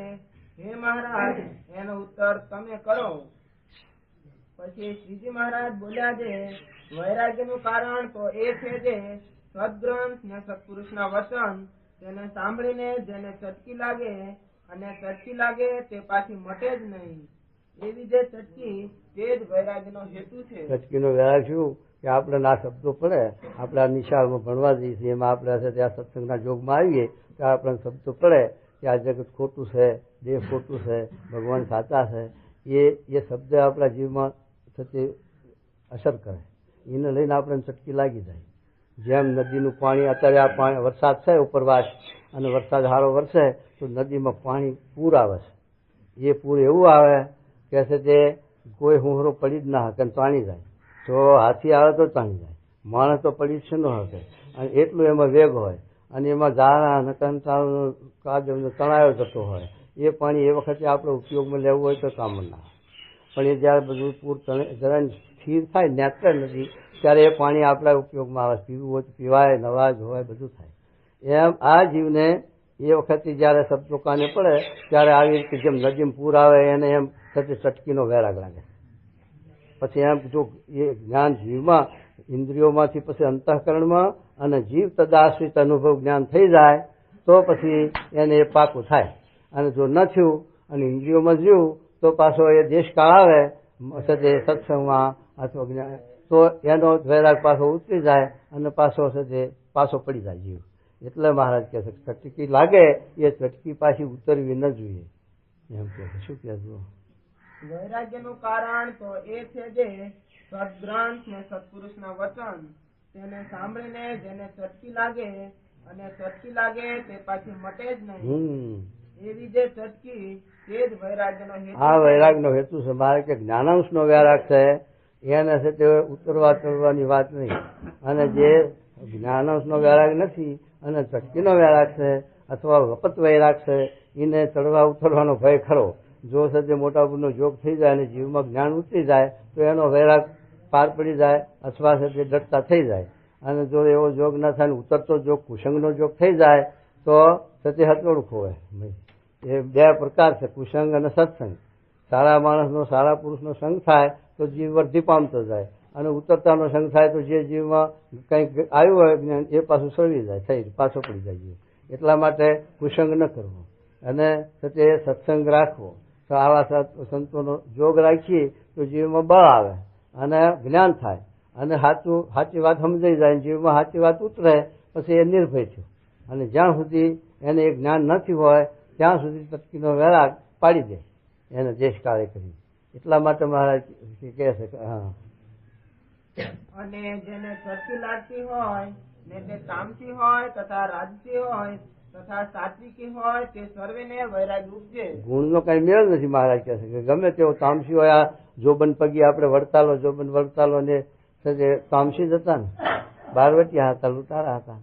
હે મહારાજ, એનો ઉત્તર તમે કરો. પછી શ્રીજી મહારાજ બોલ્યા છે, વૈરાગ્યનું કારણ તો એ છે જે સદગ્રંથ ને સત્પુરુષના વચન તેને સાંભળીને જેને ચટકી લાગે, અને ચટકી લાગે તે પાછી મટે જ નહીં. એવી જે ચટકી તે જ વૈરાગ્યનો હેતુ છે. ચટકીનો વૈરાગ શું કે આપણે આ શબ્દો પડે, આપણે આ નિશાળમાં ભણવા જઈએ છીએ, એમાં આપણે ત્યાં સત્સંગના જોગમાં આવીએ તો આપણને શબ્દો પડે કે આ જગત ખોટું છે, દેહ ખોટું છે, ભગવાન સાચા છે. એ શબ્દ આપણા જીવમાં થતી અસર કરે, એને લઈને આપણને ચટકી લાગી જાય. જેમ નદીનું પાણી અત્યારે આ પાણી વરસાદ છે ઉપરવાસ, અને વરસાદ સારો વરસે તો નદીમાં પાણી પૂર આવે છે. એ પૂર એવું આવે કે છે તે કોઈ હુંહરો પડી જ ના શકે, તાણી જાય. તો હાથી આવે તો તાણી જાય, માણસ તો પડી જ ન શકે. અને એટલું એમાં વેગ હોય, અને એમાં ઝાડા અને કંટાળો કાદવનો તણાયો જતો હોય. એ પાણી એ વખતે આપણે ઉપયોગમાં લેવું હોય તો કામ ના આવે. પણ એ જ્યારે બધું પૂર જરા સ્થિર થાય, નેત્ર નથી, ત્યારે એ પાણી આપણા ઉપયોગમાં આવે. પીવું હોય તો પીવાય, નવા ધોવાય, બધું થાય. એમ આ જીવને એ વખતે જ્યારે શબ્દો કાને પડે ત્યારે આવી રીતે જેમ નદીમાં પૂર આવે એને એમ થતી ચટકીનો વૈરાગ લાગે. પછી એમ જો એ જ્ઞાન જીવમાં ઇન્દ્રિયોમાંથી પછી અંતઃકરણમાં અને જીવ તદાશ્રિત અનુભવ જ્ઞાન થઈ જાય તો પછી એને એ પાકું થાય. અને જો ન થયું અને ઇન્દ્રિયોમાં જીવું તો પાછો એ દેશકાળ આવે સદે સત્સંગમાં અથવા જ્ઞાન, તો એનો વૈરાગ પાછો ઉતરી જાય અને પાછો સદે પાછો પડી જાય જીવ. એટલે મહારાજ કહે છે ચટકી લાગે એ ચટકી પાછી ઉતરવી ન જોઈએ એમ કહે છે. શું કહેવું? વૈરાગ્યનું કારણ તો એ છે જે સદગ્રંથ ને સત્પુરુષના વચન તેને સાંભળીને જેને ચટકી લાગે, અને ચટકી લાગે તે પાછી મટે જ નહીં, એવી જે ચટકી તે જ વૈરાગ્યનો હેતુ. આ વૈરાગનો હેતુ છે. મારે કે જ્ઞાનાંશનો વૈરાગ છે એને છે તે ઉતરવા ચડવાની વાત નહીં. અને જે જ્ઞાનાંશનો વૈરાગ નથી અને ચટકીનો વૈરાગ છે અથવા વપત વૈરાગ છે, એને ચડવા ઉતરવાનો ભય ખરો. જો છે તે મોટા પુરનો જોગ થઈ જાય અને જીવમાં જ્ઞાન ઉતરી જાય તો એનો વૈરાગ પાર પડી જાય અથવા છે તે ડરતા થઈ જાય. અને જો એવો જોગ ન થાય ને ઉતરતો જોગ કુસંગનો જોગ થઈ જાય તો તે હથોડું ખોવાય. એ બે પ્રકાર છે, કુસંગ અને સત્સંગ. સારા માણસનો સારા પુરુષનો સંગ થાય તો જીવ વર્ધી પામતો જાય, અને ઉતરતાનો સંગ થાય તો જે જીવમાં કંઈક આવ્યું હોય જ્ઞાન એ પાછું સળવી જાય, થઈ પાછો પડી જાય જીવ. એટલા માટે કુસંગ ન કરવો અને તે સત્સંગ રાખવો. તો આવા સંતોનો જોગ રાખીએ તો જીવમાં બળ આવે અને જ્ઞાન થાય અને સાચી વાત સમજાઈ જાય. જીવમાં સાચી વાત ઉતરે પછી એ નિર્ભય થયું. અને જ્યાં સુધી એને એ જ્ઞાન નથી હોય ત્યાં સુધી ચટકીનો વૈરાગ પાડી દે એને દેશકાળે કરી. એટલા માટે મહારાજ કહે છે કે હા. અને જેને ચટકી લાગતી હોય ને તે તામસી હોય તથા રાજસી હોય તથા સાત્વિકી હોય તે સર્વેને વૈરાગ ઉપજે. ગુણનો કઈ મેળ નથી. મહારાજ કહે છે કે ગમે તેવો તામસી હોય, આ જોબન પગી આપણે વડતાલો ને તામસી જ હતા ને, બારવટિયા હતા, લૂંટારા હતા.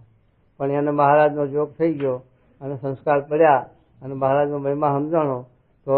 પણ એને મહારાજનો જોગ થઈ ગયો અને સંસ્કાર પડ્યા અને મહારાજનો મહિમા સમજાણો તો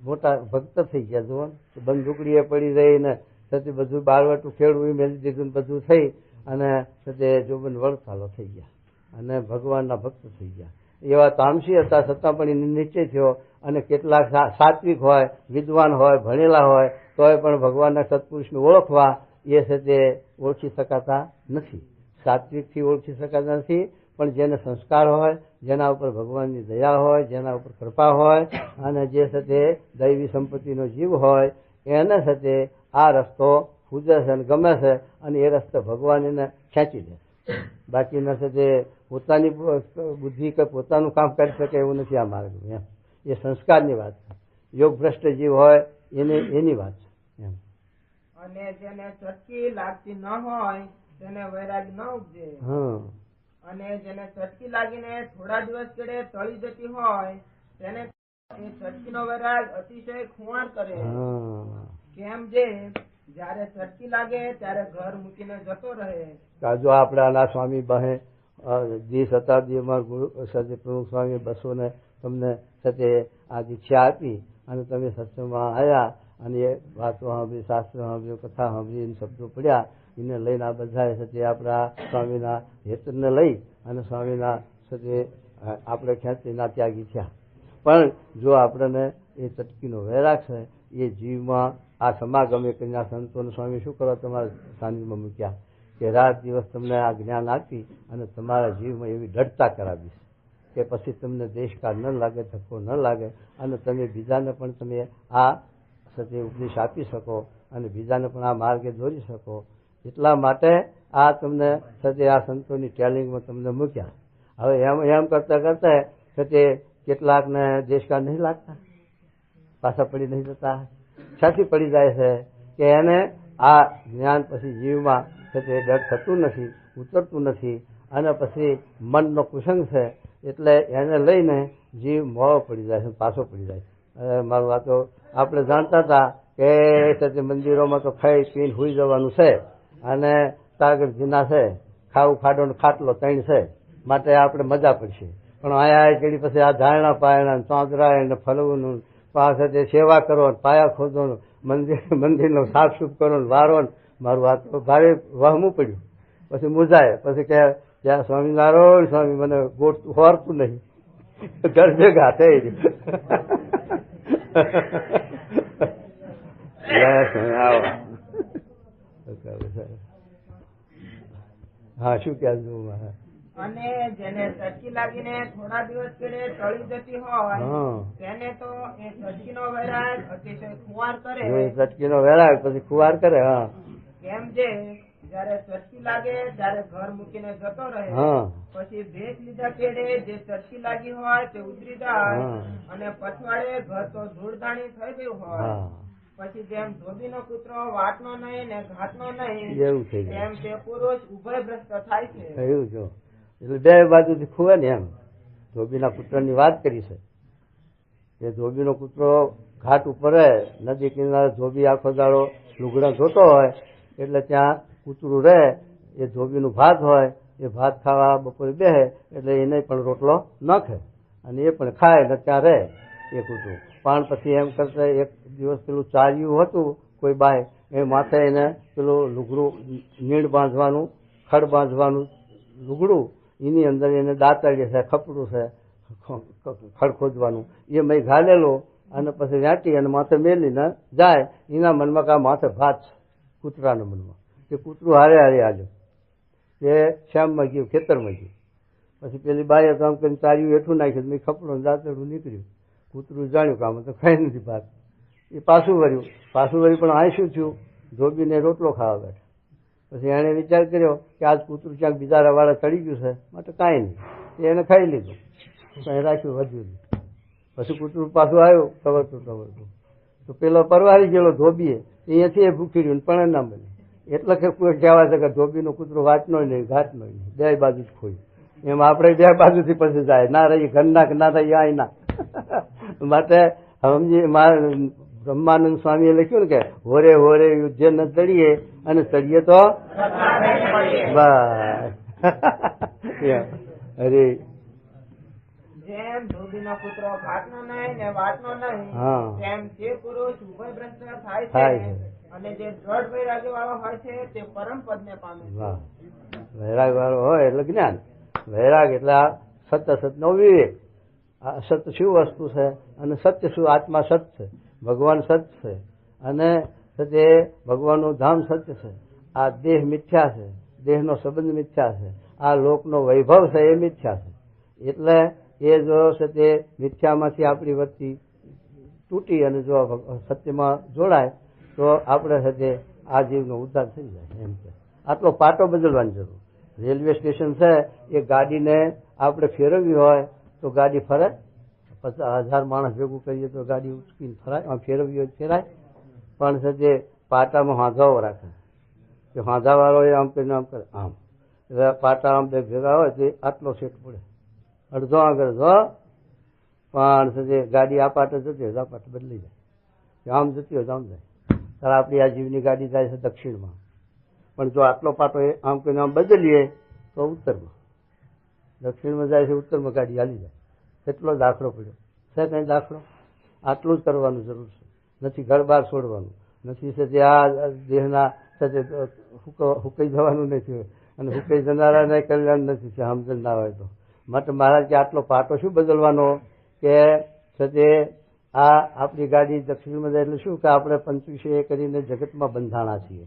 મોટા ભક્ત થઈ ગયા. જુઓ બંદૂકડીએ પડી રહી ને છતાં બધું બારવટું ખેડવું મેળવી દીધું, બધું થઈ અને છતાં જોબન વડતાલો થઈ ગયા અને ભગવાનના ભક્ત થઈ ગયા. એવા તામસી હતા છતાં પણ એને નિશ્ચય થયો. અને કેટલાક સાત્વિક હોય, વિદ્વાન હોય, ભણેલા હોય તોય પણ ભગવાનના સત્પુરુષને ઓળખવા એ છે તે ઓળખી શકાતા નથી. સાત્વિકથી ઓળખી શકાતા નથી, પણ જેને સંસ્કાર હોય, જેના ઉપર ભગવાનની દયા હોય, જેના ઉપર કૃપા હોય અને જે છે તે દૈવી સંપત્તિનો જીવ હોય એને છે તે આ રસ્તો ખુદે છે અને ગમે છે અને એ રસ્તે ભગવાન એને ખેંચી દે. બાકીના છે તે પોતાની બુદ્ધિ કે પોતાનું કામ કરી શકે એવું નથી આ માર્ગનું. એમ એ સંસ્કારની વાત છે. યોગ ભ્રષ્ટ જીવ હોય એની વાત છે એમ. અને જેને ચટકી લાગતી ન હોય તેને વૈરાગ ન ઉપજે. અને જેને ચટકી લાગીને થોડા દિવસ કેડે ટળી જતી હોય તેને એ ચટકીનો વૈરાગ અતિશય ખુવાણ કરે. કેમ જે જયારે ચટકી લાગે ત્યારે ઘર મૂકીને જતો રહે. જો આપણા સ્વામી બહે જે શતાબ્દીમાં ગુરુ પ્રમુખ સ્વામી બસોને તમને સાથે આ દીક્ષા આપી અને તમે સત્સંગમાં આવ્યા અને એ વાતો સાંભળી, શાસ્ત્ર સાંભળ્યું, કથા સાંભળી, શબ્દો પડ્યા, એને લઈને આ બધા સાથે આપણા સ્વામીના હેતુને લઈ અને સ્વામીના સાથે આપણે ખ્યાતિના ત્યાગી થયા. પણ જો આપણને એ ચટકીનો વૈરાગ છે એ જીવમાં આ સમાગમે કરીને સંતોને સ્વામી શું કરો તમારા સાનિધ્યમાં મૂક્યા કે રાત દિવસ તમને આ જ્ઞાન આપી અને તમારા જીવમાં એવી દૃઢતા કરાવીશ કે પછી તમને દેશકાળ ન લાગે, ધક્કો ન લાગે અને તમે બીજાને પણ તમે આ સત્ય ઉપદેશ આપી શકો અને બીજાને પણ આ માર્ગે દોરી શકો. એટલા માટે આ તમને સત્ય આ સંતોની ટેલિંગમાં તમને મૂક્યા. હવે એમ કરતા કરતા સત્ય કેટલાકને દેશકાળ નહીં લાગતા, પાછા પડી નહીં જતા, છાતી પડી જાય છે કે એને આ જ્ઞાન પછી જીવમાં છે તે ડર થતું નથી, ઉતરતું નથી, અને પછી મનનો કુસંગ છે એટલે એને લઈને જીવ મોડો પડી જાય છે, પાછો પડી જાય. મારું વાતો આપણે જાણતા હતા કે તે મંદિરોમાં તો ખાઈ પીને હોઈ જવાનું છે, અને તાગરજીના છે ખાવું ખાડો ને ખાટલો ત્રણ છે, માટે આપણે મજા પડશે. પણ આયા ચડી પછી આ ધારણા પાયણા ચાંદરા ને ફલવું પાસે તે સેવા કરો, પાયા ખોદો, મંદિરનો સાફ સુફ કરો, વારો. મારું વાત ભારે વહમું પડ્યું. પછી મુજાય, પછી કે ત્યાં સ્વામિનારાયણ સ્વામી મને ગોઠતું હોરતું નહીં, ઘર ભેગા થઈ હા શું ક્યાં અને જેને ચટકી લાગીને થોડા દિવસ પેલે ટળી જતી હોય તેને તો એ ચટકીનો વૈરાગ અતિશય ખુવાર કરે. ચટકીનો વૈરાગ પછી ખુવાર કરે. હા કેમ જે જયારે ચટકી લાગે ત્યારે ઘર મૂકીને જતો રહે, પછી ભેટ લીધા પેડે જે ચટકી લાગી હોય તે ઉતરી જાય, અને પછવાડે ઘર તો ધૂળધાણી થઈ ગયું હોય, પછી જેમ ધોબીનો કૂતરો વાટનો નહીં ને ઘાટનો નહીં એવું થઈ જાય, એમ તે પુરુષ ઉભય ભ્રષ્ટ થાય છે. એવું જો એટલે બે બાજુથી ખુવે ને એમ. ધોબીના કૂતરાની વાત કરી છે કે ધોબીનો કૂતરો ઘાટ ઉપર નદી કિનારે ધોબી આખો દાડો લુગડા ધોતો હોય એટલે ત્યાં કૂતરું રહે, એ ધોબીનું ભાત હોય, એ ભાત ખાવા બપોરે બેસે એટલે એને પણ રોટલો નાખે અને એ પણ ખાય ને ત્યાં રહે એ કૂતરું. પણ પછી એમ કરતા એક દિવસ પેલું ચાર્યું હતું કોઈ બાય, એ માથે એને પેલું લુગડું નીણ બાંધવાનું, ખડ બાંધવાનું લુગડું, એની અંદર એને દાંતડીએ છે, ખપડું છે, ખડ ખોદવાનું, એ મેં ઘાલેલું અને પછી વાટી અને માથે મેલીને જાય. એના મનમાં કે માથે ભાત છે કૂતરાના મનમાં, કે કૂતરું હારે હારે હાલ્યું, કે શ્યામમાં ગયું, ખેતરમાં ગયું. પછી પેલી બાઈએ તો આમ કરીને ચાર્યું હેઠું નાખ્યું, મેં ખપડું દાંતડું નીકળ્યું. કૂતરું જાણ્યું કે આમાં તો ખાઈ નથી ભાત. એ પાછું વળ્યું પણ આ શું થયું, ધોબીને રોટલો ખાવા બેઠા. પછી એણે વિચાર કર્યો કે આજ કૂતરું ક્યાંક બીજા વાળા ચડી ગયું છે, માટે કાંઈ નહીં, એને ખાઈ લીધું, કંઈ રાખ્યું વધ્યું નહીં. પછી કૂતરું પાછું આવ્યું તવરતું તો પેલો પરવારી ગયેલો ધોબીએ, અહીંયાથી એ ભૂખી રહ્યું પણ ના બને. એટલે કે કોઈ કહેવાય છે કે ધોબીનું કૂતરું વાંચનો નહીં ઘાટનો નહીં, બે બાજુ જ ખોયું. એમ આપણે બે બાજુથી પછી જાય, ના રહી ઘરના કે ના રહી અહીંના. માટે સમજી બ્રહ્માનંદ સ્વામીએ લખ્યું ને કે હોરે હોરે યુદ્ધ ન તળીએ અને તળીએ તો બસ. અરે જેમ ધોબીનો કૂતરો ઘાટનો નહીં ને વાટનો નહીં, તેમ તે પુરુષ ઉભય ભ્રષ્ટ થાય છે, અને જે દ્રઢ વૈરાગ્ય વાળો હોય છે તે પરમ પદ ને પામે છે. વૈરાગ વાળો હોય એટલે જ્ઞાન, વૈરાગ એટલે આ સત્ય સતનો વિવેક. આ સત્ય શું વસ્તુ છે અને સત્ય શું, આત્મા સત્ય છે, ભગવાન સત્ય છે, અને તે ભગવાનનું ધામ સત્ય છે. આ દેહ મિથ્યા છે, દેહનો સંબંધ મિથ્યા છે, આ લોકનો વૈભવ છે એ મિથ્યા છે. એટલે એ જો છે તે મિથ્યામાંથી આપણી વચ્ચે તૂટી અને જો સત્યમાં જોડાય તો આપણે છે તે આ જીવનો ઉદ્ધાર થઈ જાય. એમ કે આટલો પાટો બદલવાની જરૂર. રેલવે સ્ટેશન છે એ ગાડીને આપણે ફેરવવી હોય તો ગાડી ફરે, 50,000 માણસ ભેગું કરીએ તો ગાડી ઉચકીને ફરાય, આમ ફેરવવી હોય ફેરાય. પણ છે તે પાટામાં હાંધાઓ રાખે, કે હાંધાવાળો એ આમ કરીને આમ કરે આમ, એટલે પાટા આમ બે ભેગા હોય તો આટલો સેટ પડે, અડધો આગળ જો. પણ છે તે ગાડી આ પાટે જતી હોય આ પાટે બદલી જાય, આમ જતી હોય તો આમ જાય. ત્યારે આપણી આ જીવની ગાડી જાય છે દક્ષિણમાં, પણ જો આટલો પાટો એ આમ કરીને આમ બદલીએ તો ઉત્તરમાં, દક્ષિણમાં જાય છે ઉત્તરમાં ગાડી હાલી જાય. કેટલો દાખલો પડ્યો છે, કંઈ દાખલો. આટલું જ કરવાનું જરૂર છે, નથી ઘર બહાર છોડવાનું નથી, છે તે આ દેહના છે તે હુકાઈ જવાનું નથી, અને હુકાઈ જનારાને કલ્યાણ નથી છે સમજણ ના હોય તો. માટે મહારાજ કે આટલો પાટો શું બદલવાનો, કે છે તે આ આપણી ગાડી દક્ષિણમાં જાય એટલે શું કે આપણે પંચવિષય કરીને જગતમાં બંધાણા છીએ,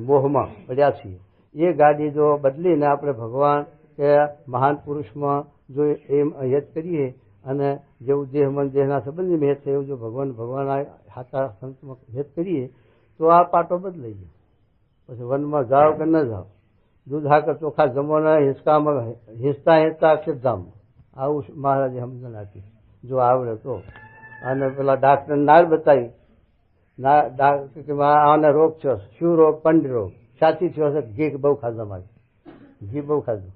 મોહમાં પડ્યા છીએ. એ ગાડી જો બદલીને આપણે ભગવાન કે મહાન પુરુષમાં જો એમ હેત કરીએ, અને જેવું દેહ મન દેહના સંબંધીમાં હેત છે એવું જો ભગવાન હાથા સંતમાં હેત કરીએ તો આ પાટો બદલાઈ જાય. પછી વનમાં જાઓ કે ન જાઓ, દૂધ હાકર ચોખા જમવાના હિંચકામાં હિંચતા હિંચતા અક્ષરધામમાં, આવું મહારાજે સમજણ આપી જો આવડે તો. અને પેલા ડાક્ટર નાળ બતાવી આને રોગ થયો, શું રોગ? પંડ રોગ. સાચી થયો છે, ઘી બહુ ખાધો, મારે ઘી બહુ ખાધું.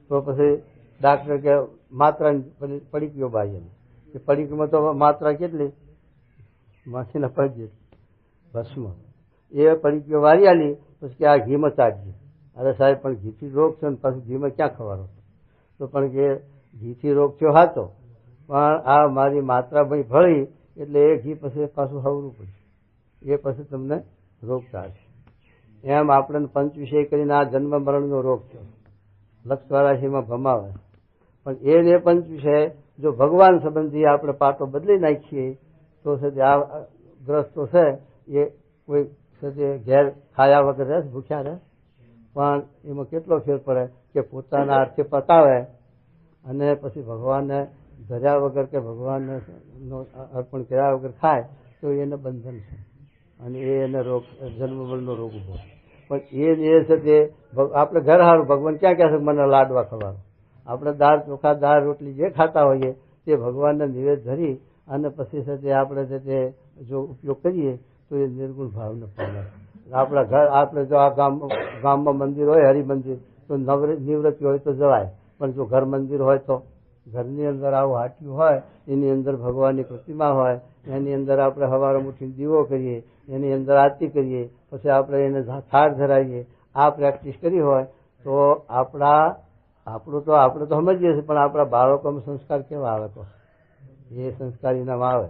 તો પછી ડાક્ટર કે માત્રા પડીકીઓ બાજી, એ પડીકીમાં તો માત્રા કેટલી? માસીના પડી ભસ્મ. એ પડીકીઓ વારી આલી, પછી કે આ ઘીમાં ચાટજે. અરે સાહેબ, પણ ઘીથી રોગ છે ને પાછું ઘીમાં ક્યાં ખવાનો? તો પણ કે ઘીથી રોગ થયો હાતો, પણ આ મારી માત્રા ભાઈ ભળી એટલે એ ઘી પછી પાછું હવરું પડશે, એ પછી તમને રોગ ચાલશે. એમ આપણે પંચ વિષય કરીને આ જન્મ મરણનો રોગ થયો, લક્ષ 84 ભમાવે. પણ એ પંચ વિષય જો ભગવાન સંબંધી આપણે પાટો બદલી નાખીએ તો છે આ ગ્રસ્તો છે એ કોઈ છે ઘેર ખાયા વગર રહે, ભૂખ્યા રહે, પણ એમાં કેટલો ફેર પડે કે પોતાના અર્થે પતાવે અને પછી ભગવાનને ધર્યા વગર કે ભગવાનને અર્પણ કર્યા વગર ખાય તો એને બંધન છે અને એને રોગ, જન્મ મરણનો રોગ ઉભો. પણ એ છે તે આપણે ઘર હારું, ભગવાન ક્યાં કહે છે મને લાડવા ખવાનું? આપણે દાળ ચોખા, દાળ રોટલી જે ખાતા હોઈએ તે ભગવાનને નિવેદ ધરી અને પછી છે તે આપણે છે તે જો ઉપયોગ કરીએ તો એ નિર્ગુણ ભાવને પામે. આપણા ઘર, આપણે જો આ ગામમાં મંદિર હોય, હરિમંદિર, તો નિવૃત્તિ હોય તો જવાય, પણ જો ઘર મંદિર હોય તો ઘરની અંદર આવું હાટ્યું હોય, એની અંદર ભગવાનની પ્રતિમા હોય, એની અંદર આપણે સવારે ઉઠીને દીવો કરીએ, એની અંદર આરતી કરીએ, પછી આપણે એને થાળ ધરાવીએ, આ પ્રેક્ટિસ કરી હોય તો આપણે તો સમજીએ છીએ, પણ આપણા બાળકોમાં સંસ્કાર કેવા આવે? તો એ સંસ્કાર એનામાં આવે.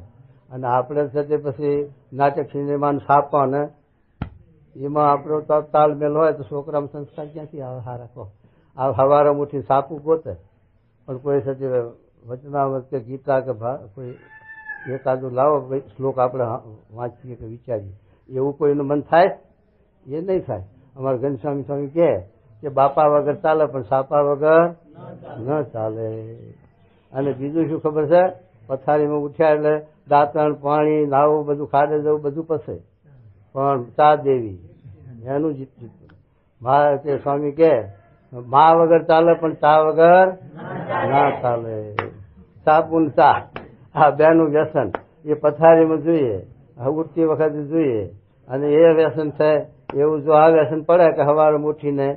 અને આપણે છે તે પછી નાટક સિનેમા છાપવા ને એમાં આપણો તો તાલમેલ હોય તો છોકરામાં સંસ્કાર ક્યાંથી આવે? હા રાખો, આ સવારે ઉઠી સાપું પોતે, પણ કોઈ છે વચનામૃત કે ગીતા કે કોઈ એકાદું લાવો શ્લોક આપણે વાંચીએ કે વિચારીએ, એવું કોઈનું મન થાય? એ નહીં થાય. અમારા ઘનશ્યામી સ્વામી કે બાપા વગર ચાલે પણ સાપા વગર ન ચાલે. અને બીજું શું ખબર છે? પથારીમાં ઉઠ્યા એટલે દાંતણ, પાણી, નાવું, બધું ખાડે જવું બધું પસે, પણ ચા દેવી એનું જીત. મારા તે સ્વામી કે મા વગર ચાલે પણ ચા વગર ના ચાલે. સાપુન ચા, આ બેનું વ્યસન એ પથારીમાં જોઈએ, ઉઠતી વખતે જોઈએ. અને એ વ્યસન છે એવું જો આ વ્યસન પડે કે સવારે ઉઠીને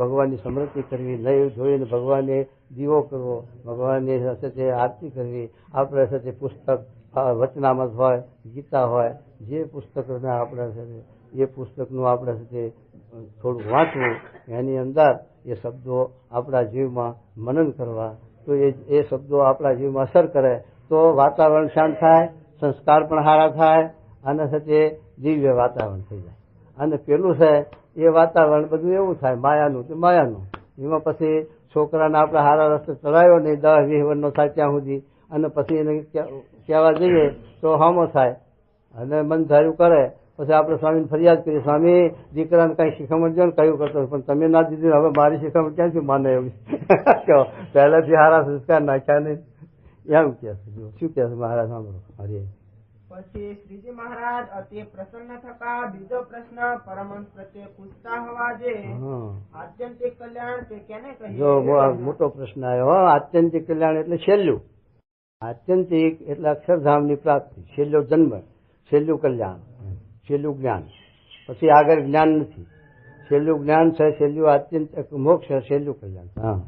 ભગવાનની સ્મૃતિ કરવી, નહીં જોઈને ભગવાનને દીવો કરવો, ભગવાનની સાથે આરતી કરવી, આપણે સાથે પુસ્તક વચનામૃત હોય, ગીતા હોય, જે પુસ્તકોને આપણે એ પુસ્તકનું આપણે સાથે થોડું વાંચવું, એની અંદર એ શબ્દો આપણા જીવમાં મનન કરવા, તો એ શબ્દો આપણા જીવમાં અસર કરે તો વાતાવરણ શાંત થાય, સંસ્કાર પણ સારા થાય અને સાથે દિવ્ય વાતાવરણ થઈ જાય. અને પેલું છે એ વાતાવરણ બધું એવું થાય માયાનું તે માયાનું. એમાં પછી છોકરાને આપણે સારા રસ્તે ચલાવ્યો નહીં 10-20 વર્ષનો થાય ત્યાં સુધી, અને પછી એને કહેવા જઈએ તો હામો થાય અને મન ધાર્યું કરે. પછી આપણે સ્વામીને ફરિયાદ કરીએ, સ્વામી દીકરાને કઈ શિખામણ જો ને કયું કરતો, પણ તમે ના દીધું, હવે મારી શિખામણ ક્યાંથી માને? એવી પહેલાથી સારા સંસ્કાર નાખ્યા નહીં એમ કે શું કે છે મહારાજ? સાંભળો. હરે. પછી શ્રીજી મહારાજ અતિ પ્રસન્ન થતા બીજો પ્રશ્ન પરમહંસ પ્રત્યે પૂછતા હોવા જે આત્યંતિક કલ્યાણ તે કેને કહીએ? જો મોટો પ્રશ્ન આવ્યો. આત્યંતિક કલ્યાણ એટલે છેલ્લું. આત્યંતિક એટલે અક્ષરધામની પ્રાપ્તિ, છેલ્લો જન્મ, છેલ્લું કલ્યાણ, છેલ્લું જ્ઞાન. પછી આગળ જ્ઞાન નથી. છેલ્લું જ્ઞાન છે, છેલ્લું આત્યંતિક મોક્ષ છે, છેલ્લું કલ્યાણ. હા.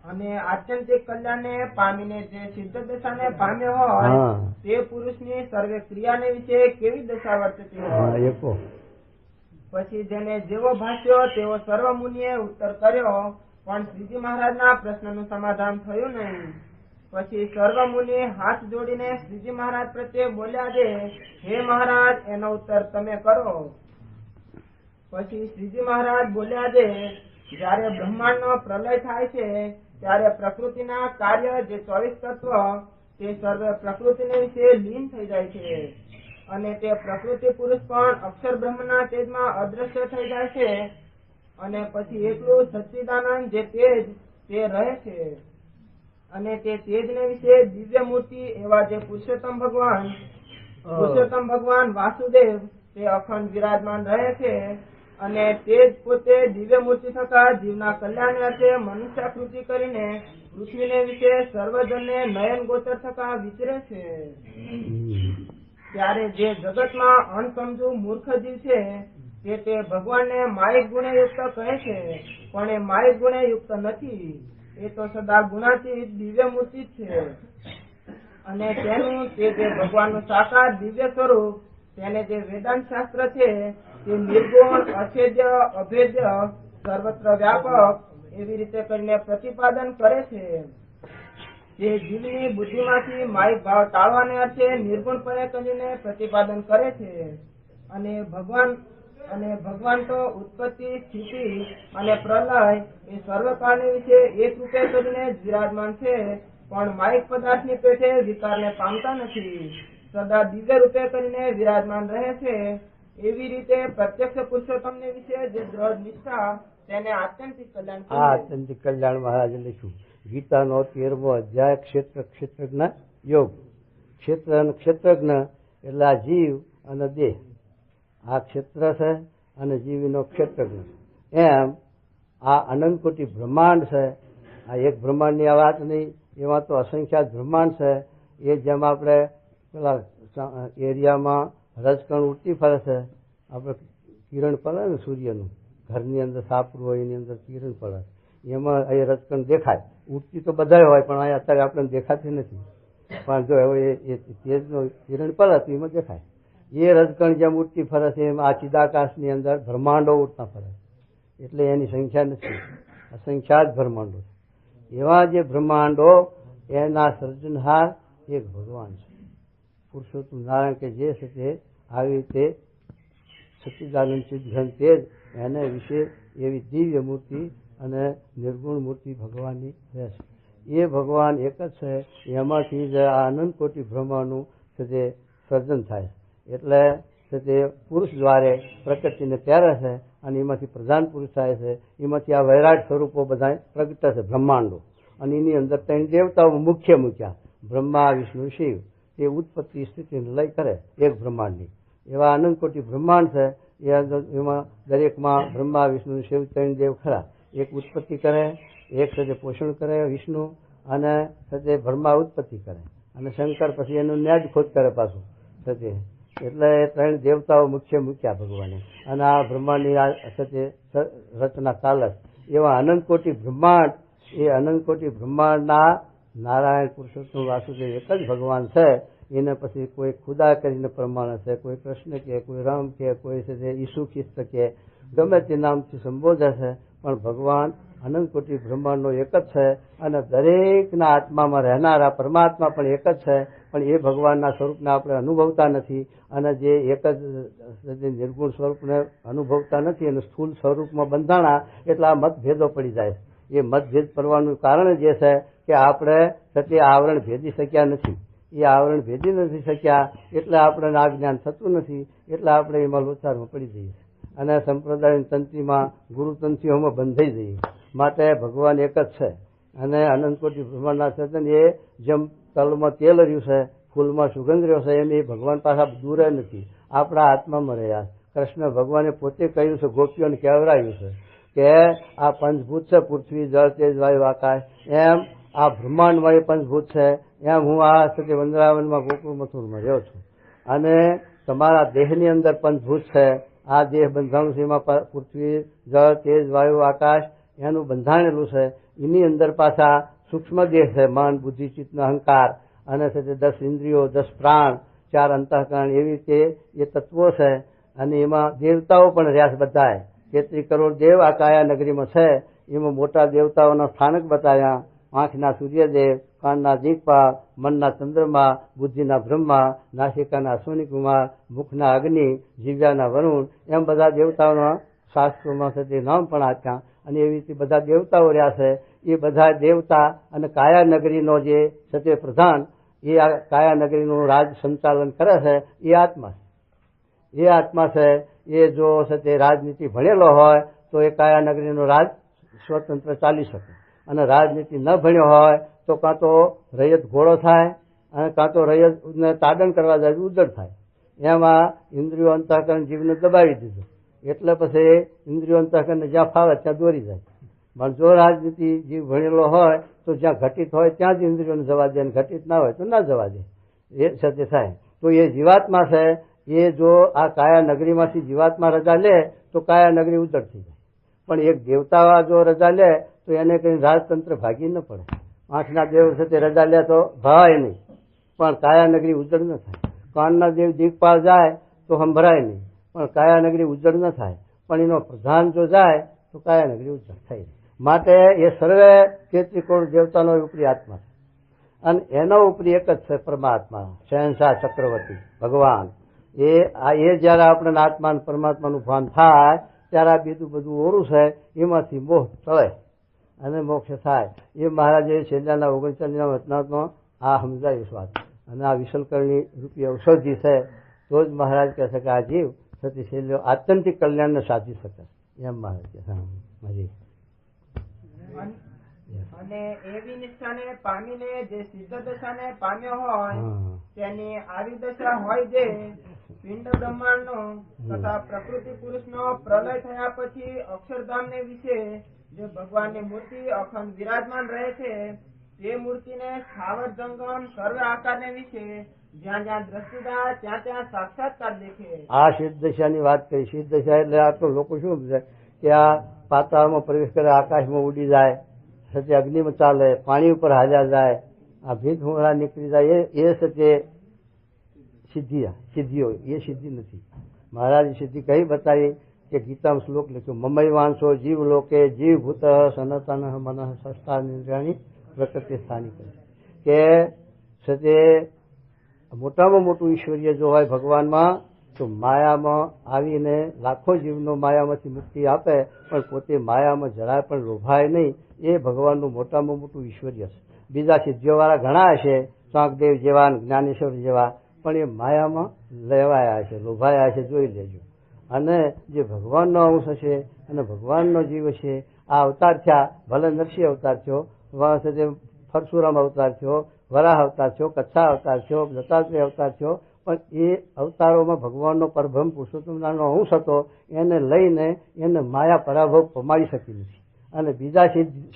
અને આત્યંતિક કલ્યાણને પામીને જે સિદ્ધ દશાને પામ્યો હોય તે પુરુષની સર્વે ક્રિયાને વિશે કેવી દશા વર્તતી હોય? પછી જેને જેવો ભાષ્યો તેવો સર્વ મુનિએ ઉત્તર કર્યો, પણ શ્રીજી મહારાજના પ્રશ્નનું સમાધાન થયું નહીં. પછી સર્વ મુનિ હાથ જોડીને શ્રીજી મહારાજ પ્રત્યે બોલ્યા છે, હે મહારાજ એનો ઉત્તર તમે કરો. પછી શ્રીજી મહારાજ બોલ્યા છે, જયારે બ્રહ્માંડનો પ્રલય થાય છે ત્યારે પ્રકૃતિના કાર્ય જે 24 તત્વ તે સર્વે પ્રકૃતિને વિશે લીન થઈ જાય છે, અને તે પ્રકૃતિ પુરુષ પણ અક્ષર બ્રહ્મના તેજમાં અદ્રશ્ય થઈ જાય છે, અને પછી એકલું સચ્ચિદાનંદ જે તેજ તે રહે છે, અને તે તેજને વિશે દિવ્ય મૂર્તિ એવા જે પુરુષોત્તમ ભગવાન વાસુદેવ તે અખંડ વિરાજમાન રહે છે, અને તે જ પોતે દિવ્ય મૂર્તિ થતા જીવના કલ્યાણ અર્થે મનુષ્યાકૃતિ કરીને પૃથ્વીને વિશે સર્વજનને નયન ગોચર થતા વિચરે છે. ત્યારે જે જગતમાં અણસમજુ મૂર્ખ જીવ છે તે ભગવાનને માયિક ગુણે યુક્ત કહે છે, પણ એ માયિક ગુણે યુક્ત નથી. એ તો સદા ગુણાતીત દિવ્ય મૂર્તિ જ છે. અને તેનું તે જે ભગવાનનું સાકાર દિવ્ય સ્વરૂપ, તેને જે વેદાંત શાસ્ત્ર છે તે નિર્ગુણ, અછેદ્ય, અભેદ્ય, સર્વત્ર વ્યાપક એવી રીતે કરીને પ્રતિપાદન કરે છે. જે જીવની બુદ્ધિમાંથી માયિક ભાવ ટાળવાને અર્થે નિર્ગુણપણે કરીને પ્રતિપાદન કરે છે. અને ભગવાન તો ઉત્પત્તિ, સ્થિતિ અને પ્રલય એ સર્વકાળની વિશે એક રૂપે કરીને જ વિરાજમાન છે, પણ માયિક પદાર્થની પેઠે વિકારને પામતા નથી. સદા દિવ્ય રૂપે કરીને વિરાજમાન રહે છે. એવી રીતે પ્રત્યક્ષ પુરુષોત્તમને વિશે જે દ્રઢ નિષ્ઠા, તેને આત્યંતિક કલ્યાણ કહે. આત્યંતિક કલ્યાણ મહારાજે લખ્યું. ગીતાનો 13મો અધ્યાય ક્ષેત્રજ્ઞ યોગ. ક્ષેત્ર અને ક્ષેત્રજ્ઞ એટલે આ જીવ અને દેહ. આ ક્ષેત્ર છે અને જીવનો ક્ષેત્રજ્ઞ. એમ આ અનંત કોટી બ્રહ્માંડ છે. આ એક બ્રહ્માંડની આ વાત નહીં, એમાં તો અસંખ્યાત બ્રહ્માંડ છે. એ જેમ આપણે પેલા એરિયામાં રજકણ ઉડતી ફરે છે, આપણે કિરણ પડે ને સૂર્યનું, ઘરની અંદર સાપરું હોય એની અંદર કિરણ પડે, એમાં એ રજકણ દેખાય. ઉડતી તો બધા હોય, પણ અહીંયા અત્યારે આપણને દેખાતી નથી. પણ જો હવે એ તેજનો કિરણ પડે તો એમાં દેખાય. એ રજકણ જેમ ઉડતી ફરે છે એમ આ ચિદાકાશની અંદર બ્રહ્માંડો ઉડતા ફરે, એટલે એની સંખ્યા નથી, અસંખ્યાત બ્રહ્માંડો. એવા જે બ્રહ્માંડો એના સર્જનહાર એક ભગવાન છે, પુરુષોત્તમ નારાયણ, કે જે છે તે આવી રીતે સચ્ચિદાનંદ ચિદઘન તેજ એને વિશે એવી દિવ્ય મૂર્તિ અને નિર્ગુણ મૂર્તિ ભગવાનની રહેશે. એ ભગવાન એક જ છે. એમાંથી જ આ અનંત કોટી બ્રહ્માંડનું છે તે સર્જન થાય છે. એટલે છે તે પુરુષ દ્વારે પ્રકૃતિને પહેરે છે અને એમાંથી પ્રધાન પુરુષ થાય છે. એમાંથી આ વૈરાટ સ્વરૂપો બધા પ્રગટે છે બ્રહ્માંડો. અને એની અંદર 3 દેવતાઓ મુખ્ય મૂક્યા, બ્રહ્મા, વિષ્ણુ, શિવ. તે ઉત્પત્તિ સ્થિતિને લઈ કરે એક બ્રહ્માંડની. એવા અનંત કોટી બ્રહ્માંડ છે. એમાં દરેકમાં બ્રહ્મા, વિષ્ણુ, શિવ 3 દેવ ખરા. એક ઉત્પત્તિ કરે, એક સાથે પોષણ કરે વિષ્ણુ, અને સાથે બ્રહ્મા ઉત્પત્તિ કરે, અને શંકર પછી એનું ન્યાજ ખોદ કરે પાછું સાથે. એટલે એ 3 દેવતાઓ મુખ્ય મૂક્યા ભગવાને. અને આ બ્રહ્માંડની સાથે રચના ચાલે. એવા અનંત કોટી બ્રહ્માંડ, એ અનંત કોટી બ્રહ્માંડના નારાયણ પુરુષોત્તમ વાસુદેવ એક જ ભગવાન છે. એને પછી કોઈ ખુદા કરીને પ્રમાણે છે, કોઈ કૃષ્ણ કે, કોઈ રામ કે, કોઈ છે તે ઈસુ ખ્રિસ્ત કે, ગમે તે નામથી સંબોધે છે, પણ ભગવાન અનંત કોટી બ્રહ્માંડનો એક જ છે. અને દરેકના આત્મામાં રહેનારા પરમાત્મા પણ એક જ છે. પણ એ ભગવાનના સ્વરૂપને આપણે અનુભવતા નથી. અને જે એક જ નિર્ગુણ સ્વરૂપને અનુભવતા નથી અને સ્થૂળ સ્વરૂપમાં બંધાણા, એટલે આ મતભેદો પડી જાય. એ મતભેદ પડવાનું કારણ જે છે કે આપણે તે આવરણ ભેદી શક્યા નથી. એ આવરણ ભેદી નથી શક્યા એટલે આપણે આ જ્ઞાન થતું નથી. એટલે આપણે એમાં લોચારમાં પડી જઈએ અને સંપ્રદાયની તંત્રીમાં, ગુરુ તંત્રીઓમાં બંધાઈ જઈએ. માટે ભગવાન એક જ છે. અને અનંત કોટી બ્રહ્માંડના સર્જન એ જેમ તલમાં તેલ રહ્યું છે, ફૂલમાં સુગંધ રહ્યો છે, એમ એ ભગવાન પાછા દૂર નથી, આપણા આત્મામાં રહ્યા. કૃષ્ણ ભગવાને પોતે કહ્યું છે, ગોપીઓને કહેવરાયું છે કે આ પંચભૂત છે, પૃથ્વી, જળ, તેજ, વાયુ, આકાશ. એમ આ બ્રહ્માંડમાં એ પંચભૂત છે. એમ હું આ સાથે વૃંદાવનમાં ગોકુળ મથુરમાં રહ્યો છું. અને તમારા દેહની અંદર પંચભૂત છે. આ દેહ બંધાણું છે, એમાં પૃથ્વી, જળ, તેજ, વાયુ, આકાશ એનું બંધાણેલું છે. એની અંદર પાછા સૂક્ષ્મ દેહ છે, મન, બુદ્ધિ, ચિત્ત, અહંકાર, અને છે તે 10 ઇન્દ્રિયો, 10 પ્રાણ, 4 અંતઃકરણ, એવી રીતે એ તત્વો છે. અને એમાં દેવતાઓ પણ રહ્યા છે બધાએ. 33 કરોડ દેવ આ કાયા નગરીમાં છે. એમાં મોટા દેવતાઓના સ્થાનક બતાવ્યા. આંખના સૂર્યદેવ, કાનના દીપા, મનના ચંદ્રમા, બુદ્ધિના બ્રહ્મા, નાસિકાના અશ્વિની કુમાર, મુખના અગ્નિ, જીવ્યાના વરુણ. એમ બધા દેવતાઓના શાસ્ત્રોમાં છે તે નામ પણ આપ્યા. અને એવી રીતે બધા દેવતાઓ રહ્યા છે. એ બધા દેવતા અને કાયા નગરીનો જે છે તે પ્રધાન, એ આ કાયા નગરીનું રાજ સંચાલન કરે છે. એ આત્મા છે. એ આત્મા છે. એ જો છે તે રાજનીતિ ભણેલો હોય તો એ કાયા નગરીનો રાજ સ્વતંત્ર ચાલી શકે. અને રાજનીતિ ન ભણ્યો હોય તો કાં તો રૈયત ઘોડો થાય, અને કાં તો રૈયતને તાડન કરવા જાય ઉદ્ધર થાય. એમાં ઇન્દ્રિયો અંતઃકરણ જીવને દબાવી દીધું. એટલે પછી ઇન્દ્રિયો અંતઃકરણને જ્યાં ફાવે ત્યાં દોરી જાય. પણ જો રાજનીતિ જીવ ભણેલો હોય તો જ્યાં ઘટિત હોય ત્યાં જ ઇન્દ્રિયોને જવા દે, અને ઘટિત ના હોય તો ના જવા દે. એ સાથે થાય. તો તો એ જીવાત્મા છે એ જો આ કાયા નગરીમાંથી જીવાત્મા રજા લે તો કાયા નગરી ઉજ્જડ થઈ જાય. પણ એક દેવતા જો રજા લે તો એને કઈ રાજતંત્ર ભાગી ન પડે. 8ના દેવ છે તે રજા લે તો ભરાય નહીં, પણ કાયા નગરી ઉજ્જડ ન થાય. કાનના દેવ દીપપાળ જાય તો સંભળાય નહીં, પણ કાયા નગરી ઉજ્જડ ન થાય. પણ એનો પ્રધાન જો જાય તો કાયા નગરી ઉજ્જડ થાય. માટે એ સર્વે 33 કરોડ દેવતાનો ઉપરી આત્મા છે, અને એનો ઉપરી એક જ છે પરમાત્મા, શહેનશાહ ચક્રવર્તી ભગવાન. એ જયારે આપણે આત્મા પરમાત્માનું ભાન થાય ત્યારે આ બીજું બધું ઓરું છે એમાંથી મોહ ટળે અને મોક્ષ થાય. એ મહારાજે છેલ્લાના 39ના વચનામાં આ સમજાયું વાત. અને આ વિશલકરણી રૂપી ઔષધિ છે તો જ મહારાજ કહે છે કે આ જીવ સતી છેલ્લો આત્યંતિક કલ્યાણને સાધી શકે એમ મહારાજ કહે. અને એવી નિષ્ઠાને પામીને જે સિદ્ધ દશાને પામ્યો હોય તેની આવી દશા હોય જે પિંડ બ્રહ્માંડનો તથા પ્રકૃતિ પુરુષનો પ્રલય થયા પછી અક્ષરધામને વિશે જે ભગવાનની મૂર્તિ અખંડ વિરાજમાન રહે છે તે મૂર્તિને સ્થાવર જંગમ સર્વ આકારને વિશે જ્યાં જ્યાં દ્રષ્ટિદાર ત્યાં ત્યાં સાક્ષાત્કાર દેખે. આ સિદ્ધ દશાની વાત કરી. સિદ્ધ દશા એટલે આ તો લોકો શું સમજે કે આ પાતાળમાં પ્રવેશ કરે, આકાશમાં ઉડી જાય, સત્ય અગ્નિમાં ચાલે, પાણી ઉપર હાલ્યા જાય, આ ભીત હુમરા નીકળી જાય, એ સત્ય સિદ્ધિઓ. એ સિદ્ધિ નથી. મહારાજ સિદ્ધિ કઈ બતાવી કે ગીતામાં શ્લોક લખ્યો, મમય વાંસો જીવ લોકે જીવ ભૂત સનાતન મન સંસ્થા નિર્જાણી પ્રકૃતિ સ્થાનિક. કે સત્ય મોટામાં મોટું ઈશ્વરીય જો હોય ભગવાનમાં તો માયામાં આવીને લાખો જીવનો માયામાંથી મુક્તિ આપે, પણ પોતે માયામાં જરાય પણ લોભાય નહીં. એ ભગવાનનું મોટામાં મોટું ઈશ્વર્ય છે. બીજા સિદ્ધિઓવાળા ઘણા હશે, શાંકદેવ જેવા, જ્ઞાનેશ્વર જેવા, પણ એ માયામાં લેવાયા છે, લોભાયા છે, જોઈ લેજો. અને જે ભગવાનનો અંશ હશે અને ભગવાનનો જીવ હશે, આ અવતાર થયા, ભલે નરસિંહ અવતાર થયો, પરશુરામ અવતાર થયો, વરાહ અવતાર થયો, કચ્છા અવતાર થયો, દત્તાત્રેય અવતાર થયો, પણ એ અવતારોમાં ભગવાનનો પરબ્રહ્મ પુરુષોત્તમ નામનો અંશ હતો. એને લઈને એને માયા પરાભવ પમાડી શકી નથી. અને બીજા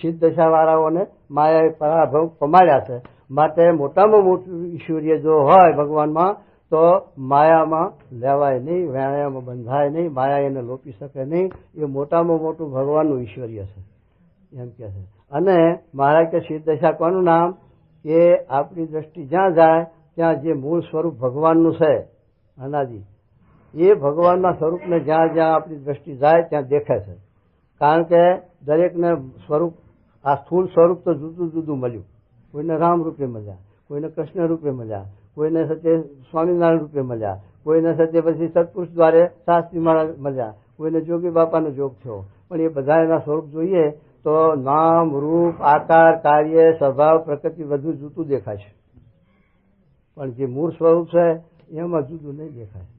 સિદ્ધ દશાવાળાઓને માયાએ પરાભવ પમાડ્યા છે. માટે મોટામાં મોટું ઈશ્વરીય જો હોય ભગવાનમાં તો માયામાં લેવાય નહીં, માયામાં બંધાય નહીં, માયા એને લોપી શકે નહીં. એ મોટામાં મોટું ભગવાનનું ઈશ્વર્ય છે એમ કે છે. અને મહારાજ કે સિદ્ધ દશા કોનું નામ? કે આપણી દ્રષ્ટિ જ્યાં જાય ત્યાં જે મૂળ સ્વરૂપ ભગવાનનું છે અનાદિ, એ ભગવાનના સ્વરૂપને જ્યાં જ્યાં આપણી દ્રષ્ટિ જાય ત્યાં દેખે છે. કારણ કે દરેકને સ્વરૂપ, આ સ્થૂળ સ્વરૂપ તો જુદું જુદું મળ્યું. કોઈને રામ રૂપે મળ્યા, કોઈને કૃષ્ણ રૂપે મળ્યા, કોઈને સત્ય સ્વામિનારાયણ રૂપે મળ્યા, કોઈને સત્ય પછી સત્પુરુષ દ્વારે શાસ્ત્રી મહારાજ મળ્યા, કોઈને જોગી બાપાનો જોગ થયો. પણ એ બધા એના સ્વરૂપ જોઈએ તો નામ, રૂપ, આકાર, કાર્ય, સ્વભાવ, પ્રકૃતિ બધું જુદું દેખાશે. પણ જે મૂળ સ્વરૂપ છે એમાં જુદું નહીં દેખાય.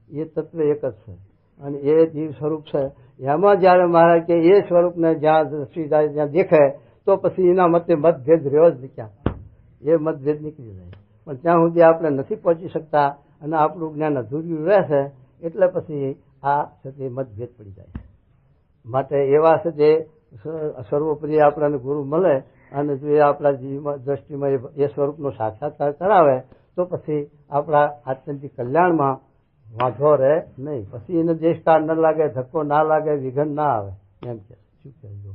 એ તત્વ એક જ છે અને એ જીવ સ્વરૂપ છે. એમાં જયારે મહારાજ કે એ સ્વરૂપને જ્યાં દ્રષ્ટિ જાય ત્યાં દેખે તો પછી એના મતે મતભેદ રહ્યો જ ક્યાં, એ મતભેદ નીકળી જાય. પણ ત્યાં સુધી આપણે નથી પહોંચી શકતા અને આપણું જ્ઞાન અધૂર્યું રહેશે, એટલે પછી આ છે મતભેદ પડી જાય. માટે એવા છે જે સર્વોપરી આપણને ગુરુ મળે અને જો એ આપણા જીવમાં દ્રષ્ટિમાં એ સ્વરૂપનો સાક્ષાત્કાર કરાવે તો પછી આપણા આત્યંતિક કલ્યાણમાં વાંધો રહે નહીં. પછી એને દેશકાળ ન લાગે, ધક્કો ના લાગે, વિઘન ના આવે એમ કે શું કહેજો.